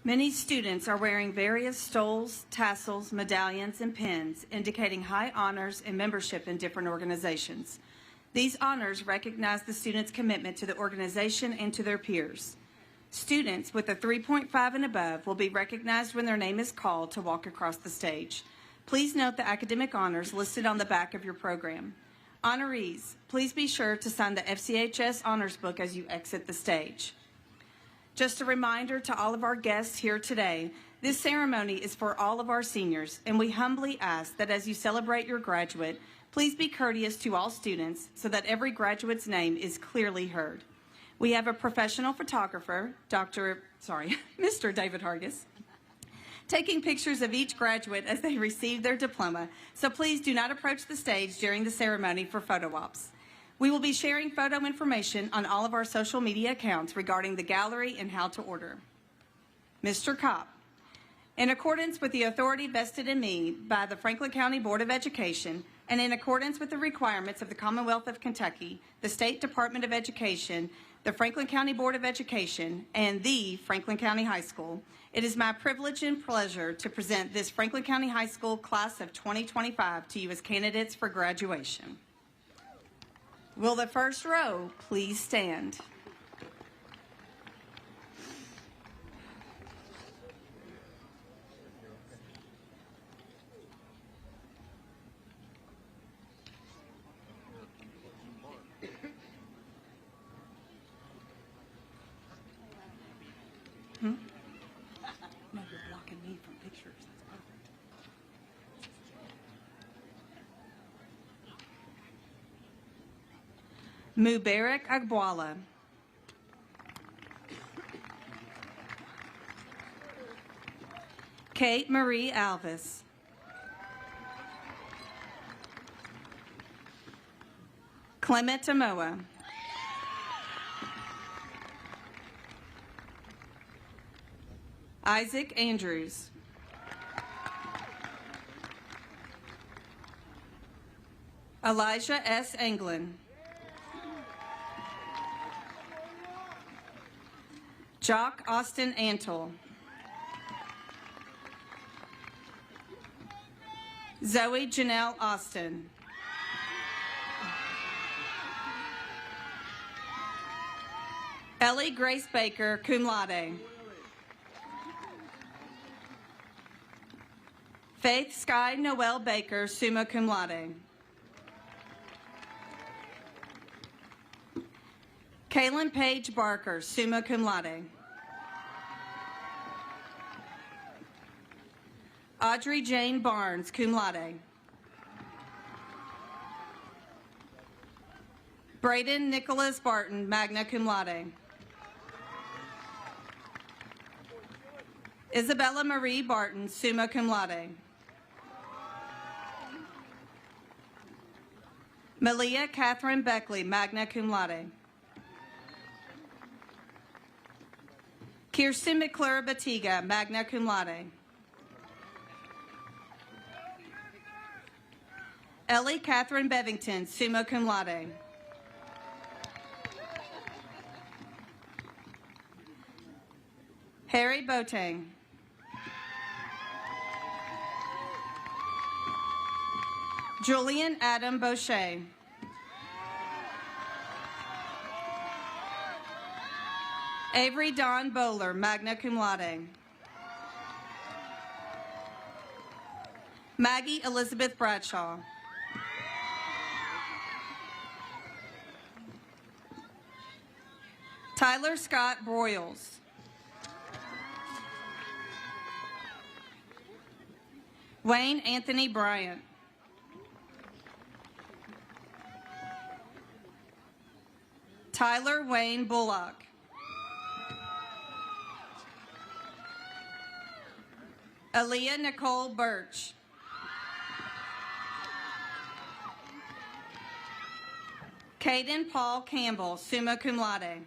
Many students are wearing various stoles, tassels, medallions, and pins indicating high honors and membership in different organizations. These honors recognize the students' commitment to the organization and to their peers. Students with a 3.5 and above will be recognized when their name is called to walk across the stage. Please note the academic honors listed on the back of your program. Honorees, please be sure to sign the FCHS honors book as you exit the stage. Just a reminder to all of our guests here today, this ceremony is for all of our seniors, and we humbly ask that as you celebrate your graduate, please be courteous to all students so that every graduate's name is clearly heard. We have a professional photographer, Mr. David Hargis, taking pictures of each graduate as they receive their diploma, so please do not approach the stage during the ceremony for photo ops. We will be sharing photo information on all of our social media accounts regarding the gallery and how to order. Mr. Kopp, in accordance with the authority vested in me by the Franklin County Board of Education and in accordance with the requirements of the Commonwealth of Kentucky, the State Department of Education, the Franklin County Board of Education, and the Franklin County High School, it is my privilege and pleasure to present this Franklin County High School class of 2025 to you as candidates for graduation. Will the first row please stand? No, you're blocking me from pictures. That's perfect. Mubarak Agbwala. Kate Marie Alvis. Clement Amoa. Isaac Andrews. Elijah S. Anglin. Jock Austin Antle. Zoe Janelle Austin. Ellie Grace Baker, cum laude. Faith Sky Noel Baker, summa cum laude. Kaylin Paige Barker, summa cum laude. Audrey Jane Barnes, cum laude. Braden Nicholas Barton, magna cum laude. Isabella Marie Barton, summa cum laude. Malia Catherine Beckley, magna cum laude. Kirsten McClure Batiga, magna cum laude. Ellie Catherine Bevington, summa cum laude. Harry Boateng. Julian Adam Boucher. Avery Dawn Bowler, magna cum laude. Maggie Elizabeth Bradshaw. Tyler Scott Broyles. Wayne Anthony Bryant. Tyler Wayne Bullock. Aaliyah Nicole Birch. Caden Paul Campbell, summa cum laude.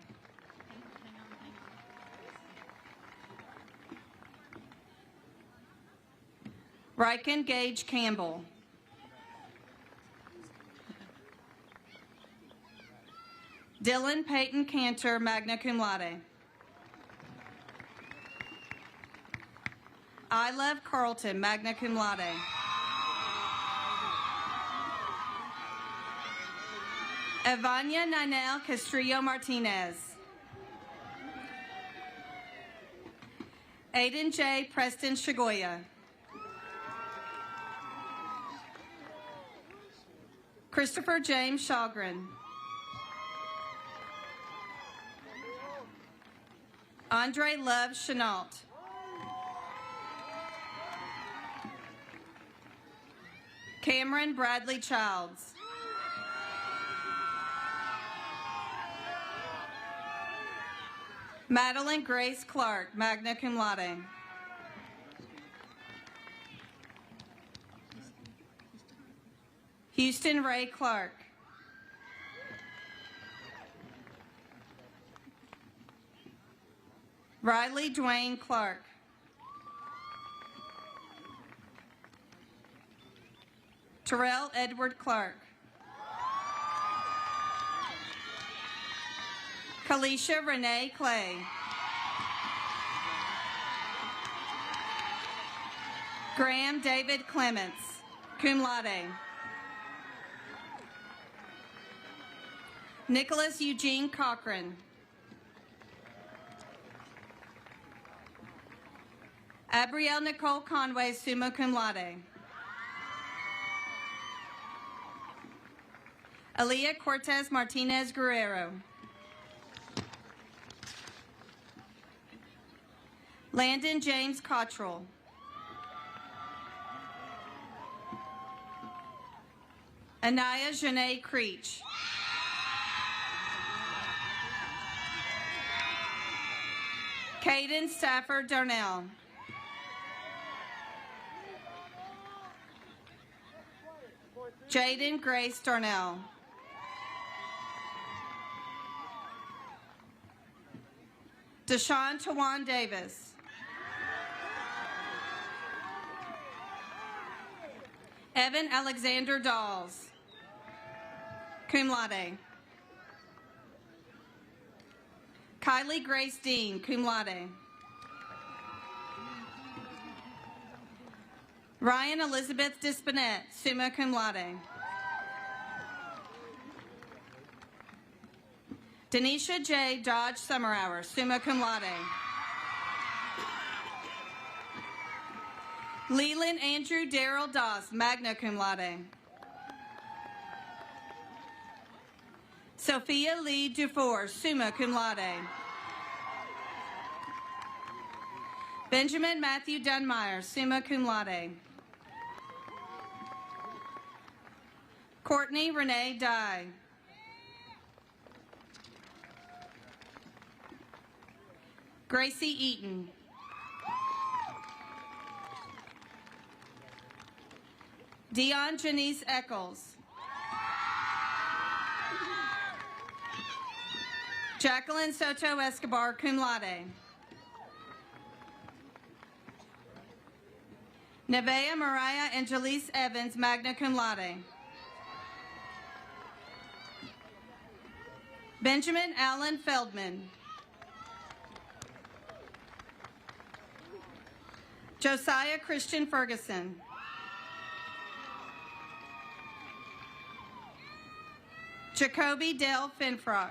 Riken Gage Campbell. Dylan Peyton Cantor, magna cum laude. I Love Carlton, magna cum laude. Evania Ninel Castrillo Martinez. Aiden J. Preston Shigoya. Christopher James Shogren. Andre Love Chenault. Cameron Bradley Childs. Madeline Grace Clark, magna cum laude. Houston Ray Clark. Riley Dwayne Clark. Terrell Edward Clark. Kalisha Renee Clay. Graham David Clements, cum laude. Nicholas Eugene Cochran. Abrielle Nicole Conway, summa cum laude. Aaliyah Cortez Martinez Guerrero. Landon James Cottrell. Anaya Janae Creech. Caden Stafford Darnell. Jaden Grace Darnell. Deshaun Tawan Davis. Evan Alexander Dawes, cum laude. Kylie Grace Dean, cum laude. Ryan Elizabeth Dispinette, summa cum laude. Denisha J. Dodge Summerhour, summa cum laude. Leland Andrew Darrell Doss, magna cum laude. Sophia Lee Dufour, summa cum laude. Benjamin Matthew Dunmeyer, summa cum laude. Courtney Renee Dye. Gracie Eaton. Dion Janice Eccles. Jacqueline Soto Escobar, cum laude. Nevaeh Mariah Angelise Evans, magna cum laude. Benjamin Allen Feldman. Josiah Christian Ferguson. Jacoby Dale Finfrock.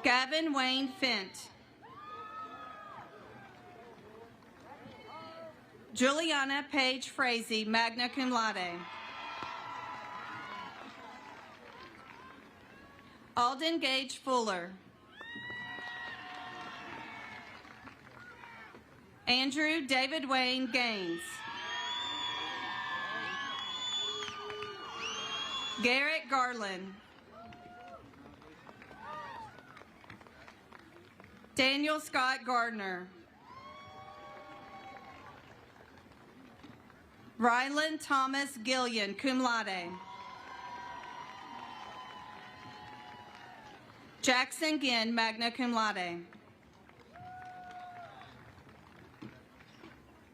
Gavin Wayne Fint. Juliana Paige Frazee, magna cum laude. Alden Gage Fuller. Andrew David Wayne Gaines. Garrett Garland. Daniel Scott Gardner. Ryland Thomas Gillian, cum laude. Jackson Ginn, magna cum laude.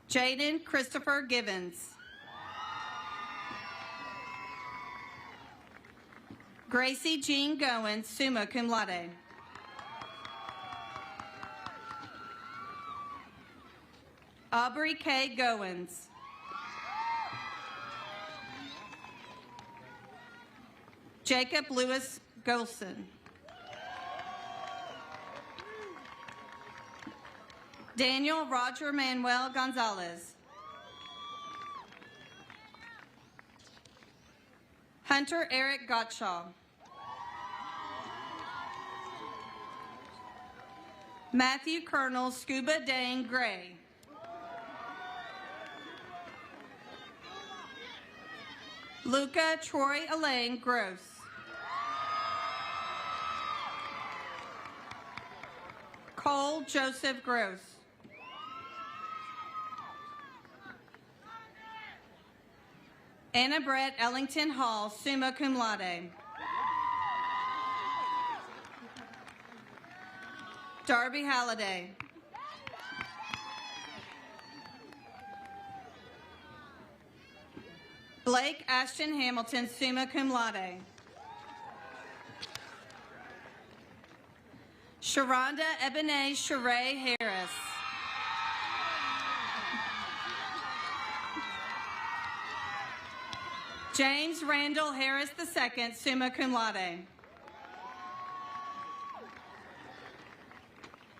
Jaden Christopher Givens. Gracie Jean Goins, summa cum laude. Aubrey K. Goins. Jacob Lewis Golson. Daniel Roger Manuel Gonzalez. Hunter Eric Gottschall. Matthew Colonel Scuba Dane Gray. Luca Troy Elaine Gross. Cole Joseph Gross. Anna Brett Ellington Hall, summa cum laude. Darby Halliday. Blake Ashton Hamilton, summa cum laude. Sharonda Ebene Sheree Harris. James Randall Harris II, summa cum laude.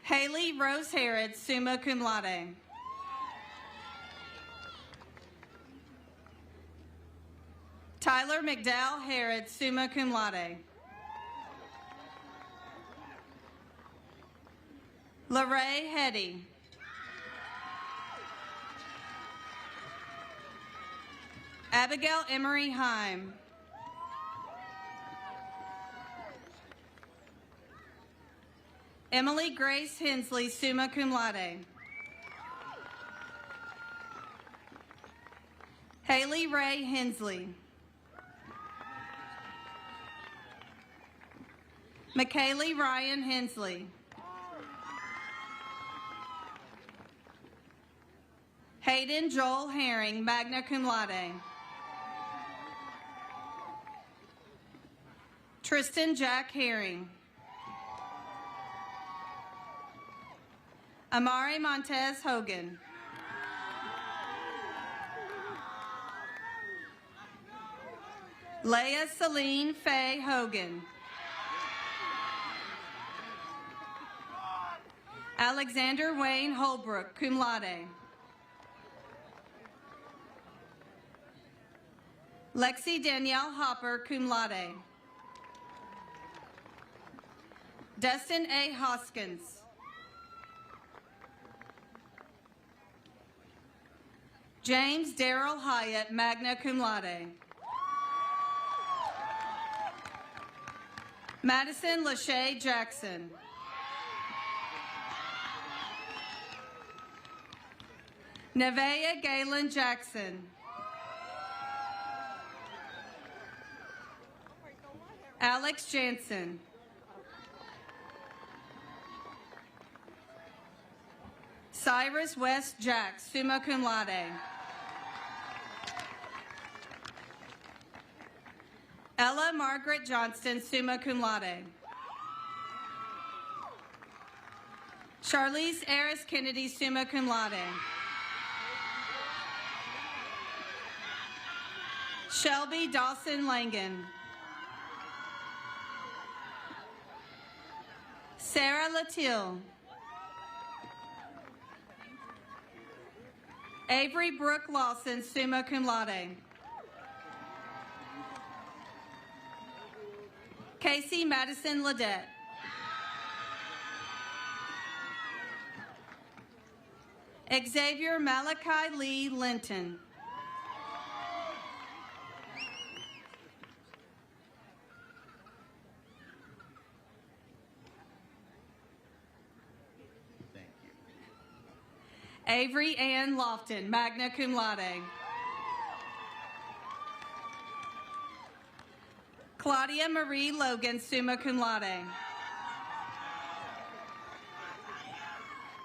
Haley Rose Harrod, summa cum laude. Tyler McDowell Harrod, summa cum laude. LaRae Hetty. Abigail Emery Heim. Emily Grace Hensley, summa cum laude. Haley Ray Hensley. McKaylee Ryan Hensley. Hayden Joel Herring, magna cum laude. Tristan Jack Herring. Amari Montez Hogan. Leah Celine Faye Hogan. Alexander Wayne Holbrook, cum laude. Lexi Danielle Hopper, cum laude. Dustin A. Hoskins. James Darrell Hyatt, magna cum laude. Madison Lachey Jackson. Nevaeh Galen Jackson. Alex Jansen. Cyrus West Jack, summa cum laude. Ella Margaret Johnston, summa cum laude. Charlize Eris Kennedy, summa cum laude. Shelby Dawson Langan. Sarah Latil. Avery Brooke Lawson, summa cum laude. Casey Madison Ledette. Xavier Malachi Lee Linton. Avery Ann Lofton, magna cum laude. Claudia Marie Logan, summa cum laude.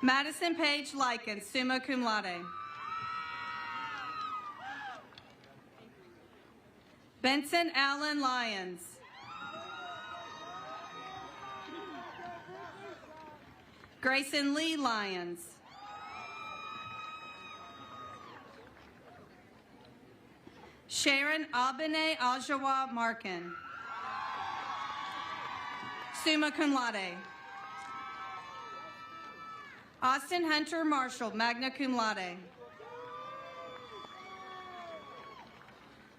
Madison Page Lycan, summa cum laude. Benson Allen Lyons. Grayson Lee Lyons. Sharon Abene Ajawa Markin, summa cum laude. Austin Hunter Marshall, magna cum laude.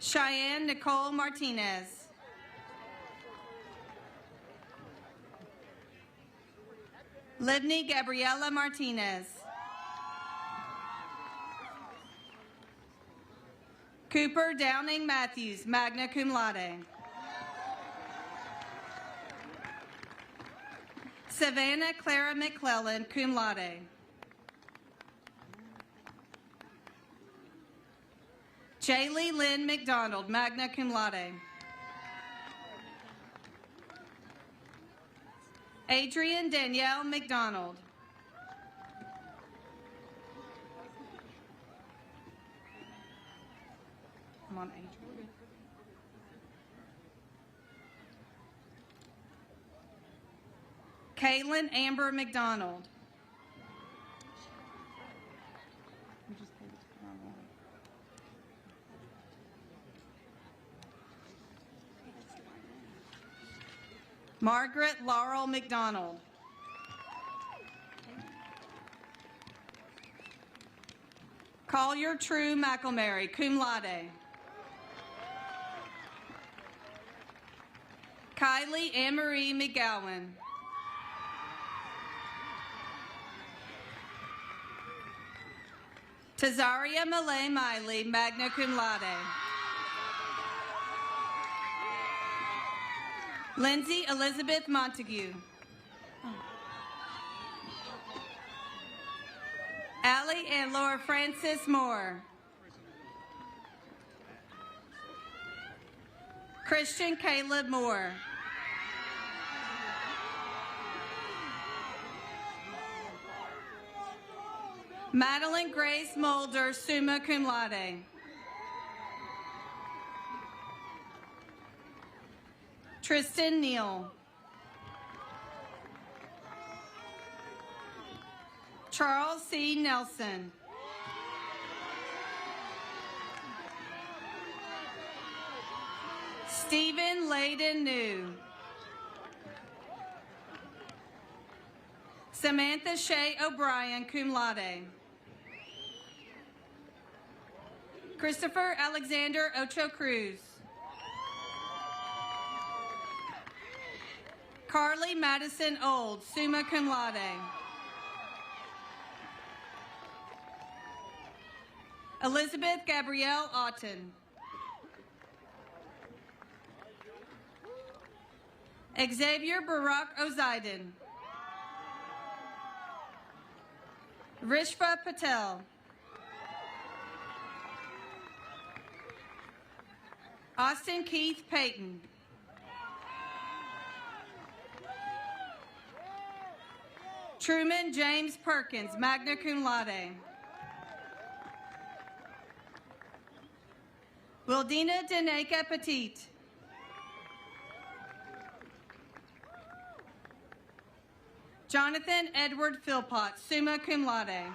Cheyenne Nicole Martinez. Livni Gabriela Martinez. Cooper Downing Matthews, magna cum laude. Savannah Clara McClellan, cum laude. Jaylee Lynn McDonald, magna cum laude. Adrian Danielle McDonald. Come on, Adrian. Kaylin Amber McDonald. Margaret Laurel McDonald. Collier True McElmary, cum laude. Kylie Anne-Marie McGowan. Tazaria Malay Miley, magna cum laude. Lindsay Elizabeth Montague. Allie and Laura Francis Moore. Christian Caleb Moore. Madeline Grace Mulder, summa cum laude. Tristan Neal. Charles C. Nelson. Stephen Layden New. Samantha Shea O'Brien, cum laude. Christopher Alexander Ocho Cruz. Carly Madison Old, summa cum laude. Elizabeth Gabrielle Otten. Xavier Barak Ozaiden. Rishva Patel. Austin Keith Payton. Truman James Perkins, magna cum laude. Wildina Deneka Petit. Jonathan Edward Philpott, summa cum laude.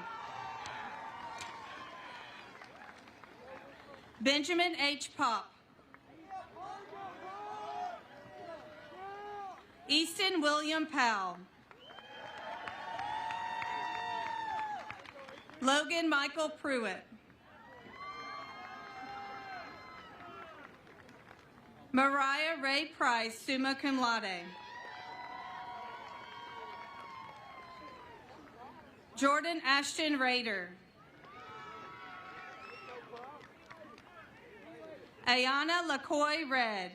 Benjamin H. Pop. Easton William Powell. Logan Michael Pruitt. Mariah Ray Price, summa cum laude. Jordan Ashton Rader. Ayana LaCoy Red.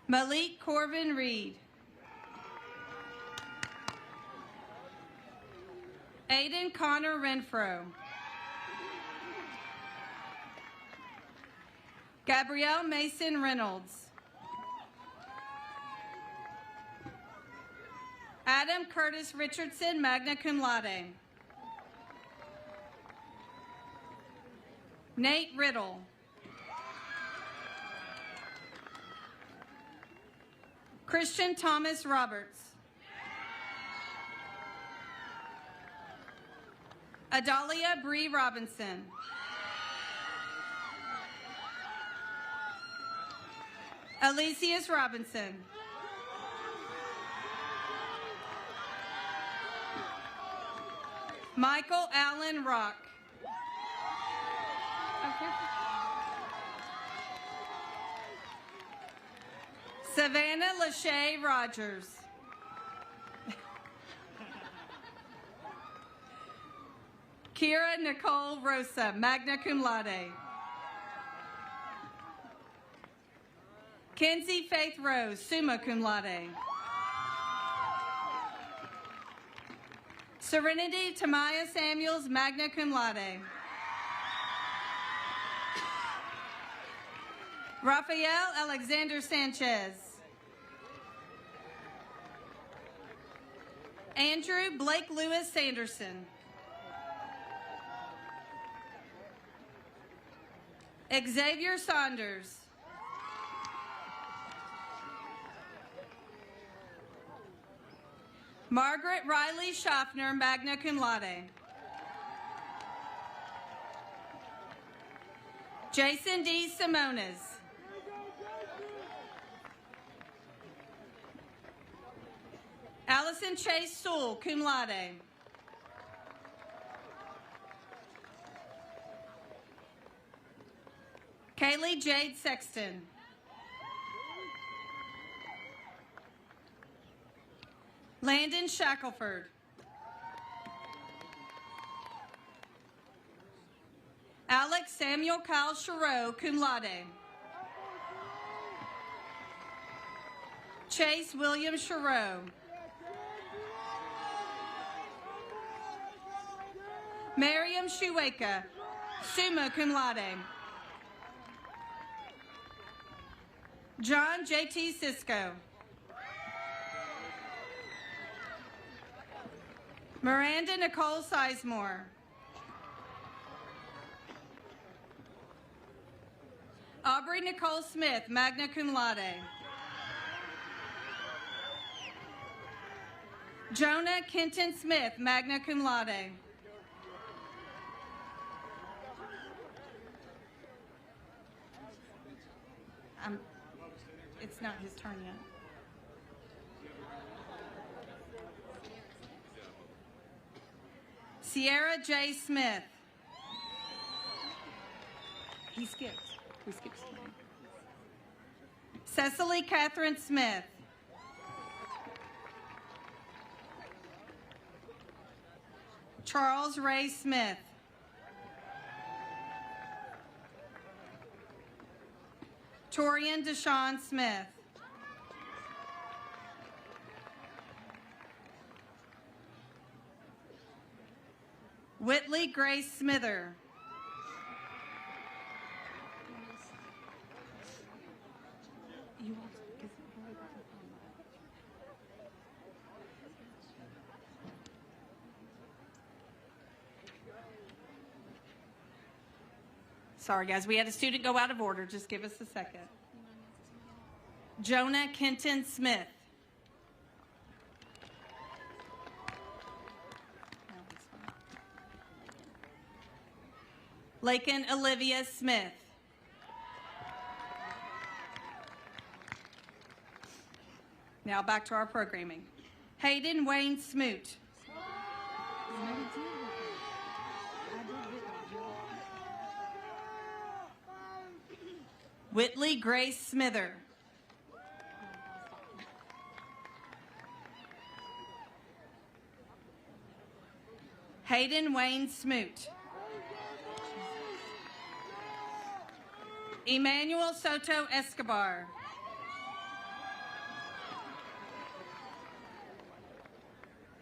Malik Corbin Reed. Aiden Connor Renfro. Gabrielle Mason Reynolds. Adam Curtis Richardson, magna cum laude. Nate Riddle. Christian Thomas Roberts. Adalia Bree Robinson. Alicius Robinson. Michael Allen Rock. Savannah Lachey Rogers. Kira Nicole Rosa, magna cum laude. Kenzie Faith Rose, summa cum laude. Serenity Tamaya Samuels, magna cum laude. Rafael Alexander Sanchez. Andrew Blake Lewis Sanderson. Xavier Saunders. Margaret Riley Schaffner, magna cum laude. Jason D. Simones. Allison Chase Sewell, cum laude. Kaylee Jade Sexton. Landon Shackelford. Alex Samuel Kyle Chereau, cum laude. Chase William Chereau. Miriam Shueka, summa cum laude. John J.T. Cisco. Miranda Nicole Sizemore. Aubrey Nicole Smith, magna cum laude. Jonah Kenton Smith, magna cum laude. It's not his turn yet. Sierra J. Smith. He skipped. We skipped something. Cecily Catherine Smith. Charles Ray Smith. Torian Deshawn Smith. Whitley Grace Smither. Sorry, guys, we had a student go out of order. Just give us a second. Jonah Kenton Smith. Lakin Olivia Smith. Now back to our programming. Hayden Wayne Smoot. Whitley Grace Smither. Hayden Wayne Smoot. Emmanuel Soto Escobar.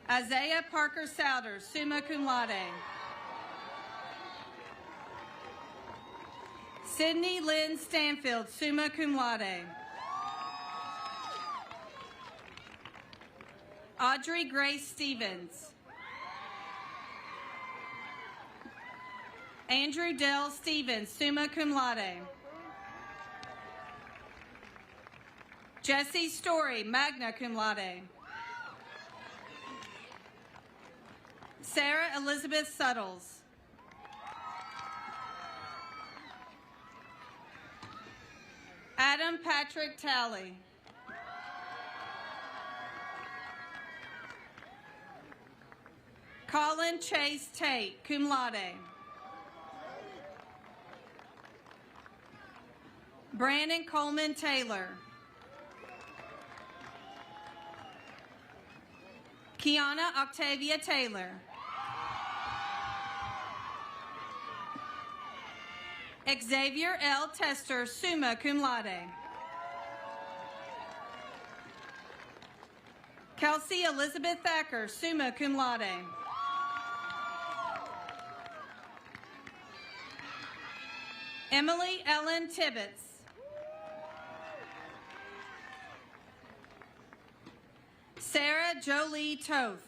Isaiah Parker Souders, summa cum laude. Sydney Lynn Stanfield, summa cum laude. Audrey Grace Stevens. Andrew Dell Stevens, summa cum laude. Jesse Story, magna cum laude. Sarah Elizabeth Suttles. Adam Patrick Talley. Colin Chase Tate, cum laude. Brandon Coleman Taylor. Kiana Octavia Taylor. Xavier L. Tester, summa cum laude. Kelsey Elizabeth Thacker, summa cum laude. Emily Ellen Tibbetts. Sarah Jolie Toth.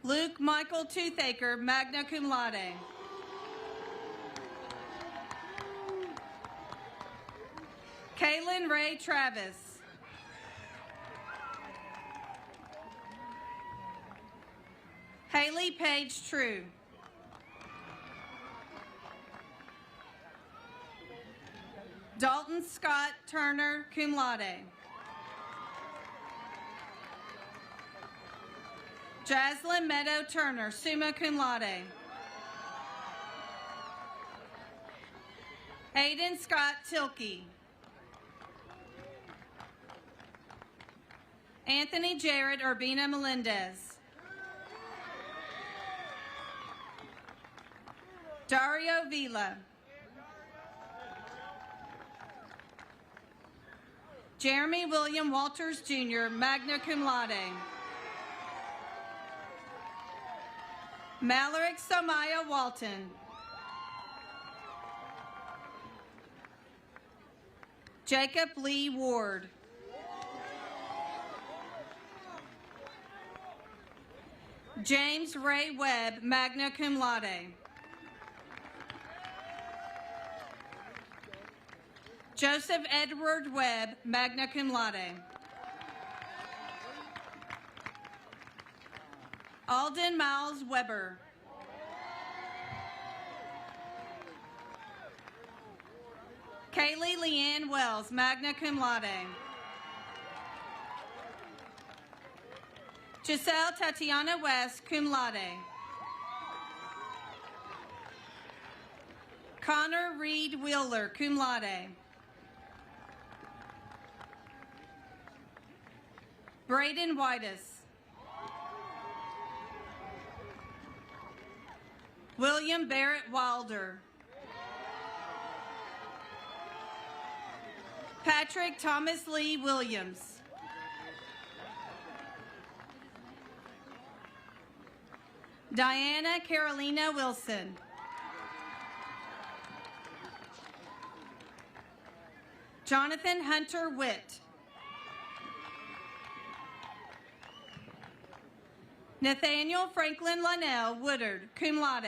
Luke Michael Toothaker, magna cum laude. Kaylin Ray Travis. Haley Page True. Dalton Scott Turner, cum laude. Jaslyn Meadow Turner, summa cum laude. Hayden Scott Tilkey. Anthony Jared Urbina Melendez. Dario Vila. Jeremy William Walters Jr., magna cum laude. Mallory Somaya Walton. Jacob Lee Ward. James Ray Webb, magna cum laude. Joseph Edward Webb, magna cum laude. Alden Miles Weber. Kaylee Leanne Wells, magna cum laude. Giselle Tatiana West, cum laude. Connor Reed Wheeler, cum laude. Braden Whitus. William Barrett Wilder. Patrick Thomas Lee Williams. Diana Carolina Wilson. Jonathan Hunter Witt. Nathaniel Franklin Linnell Woodard, cum laude.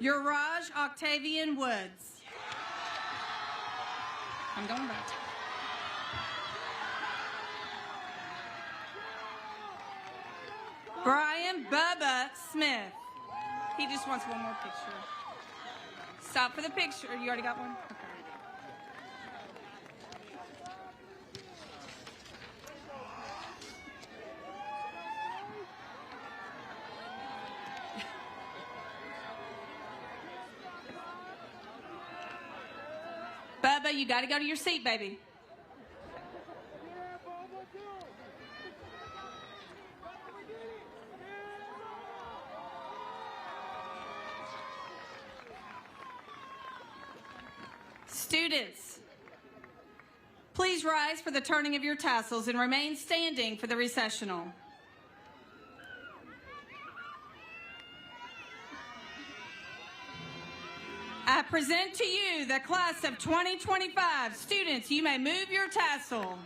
Uraj Octavian Woods. I'm going back. Brian Bubba Smith. He just wants one more picture. Stop for the picture. You already got one? Okay. Bubba, you got to go to your seat, baby. Students, please rise for the turning of your tassels and remain standing for the recessional. I present to you the class of 2025. Students, you may move your tassel.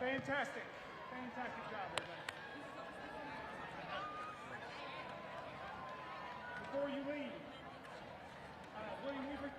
Fantastic. Fantastic job, everybody. Before you leave, William Weaver,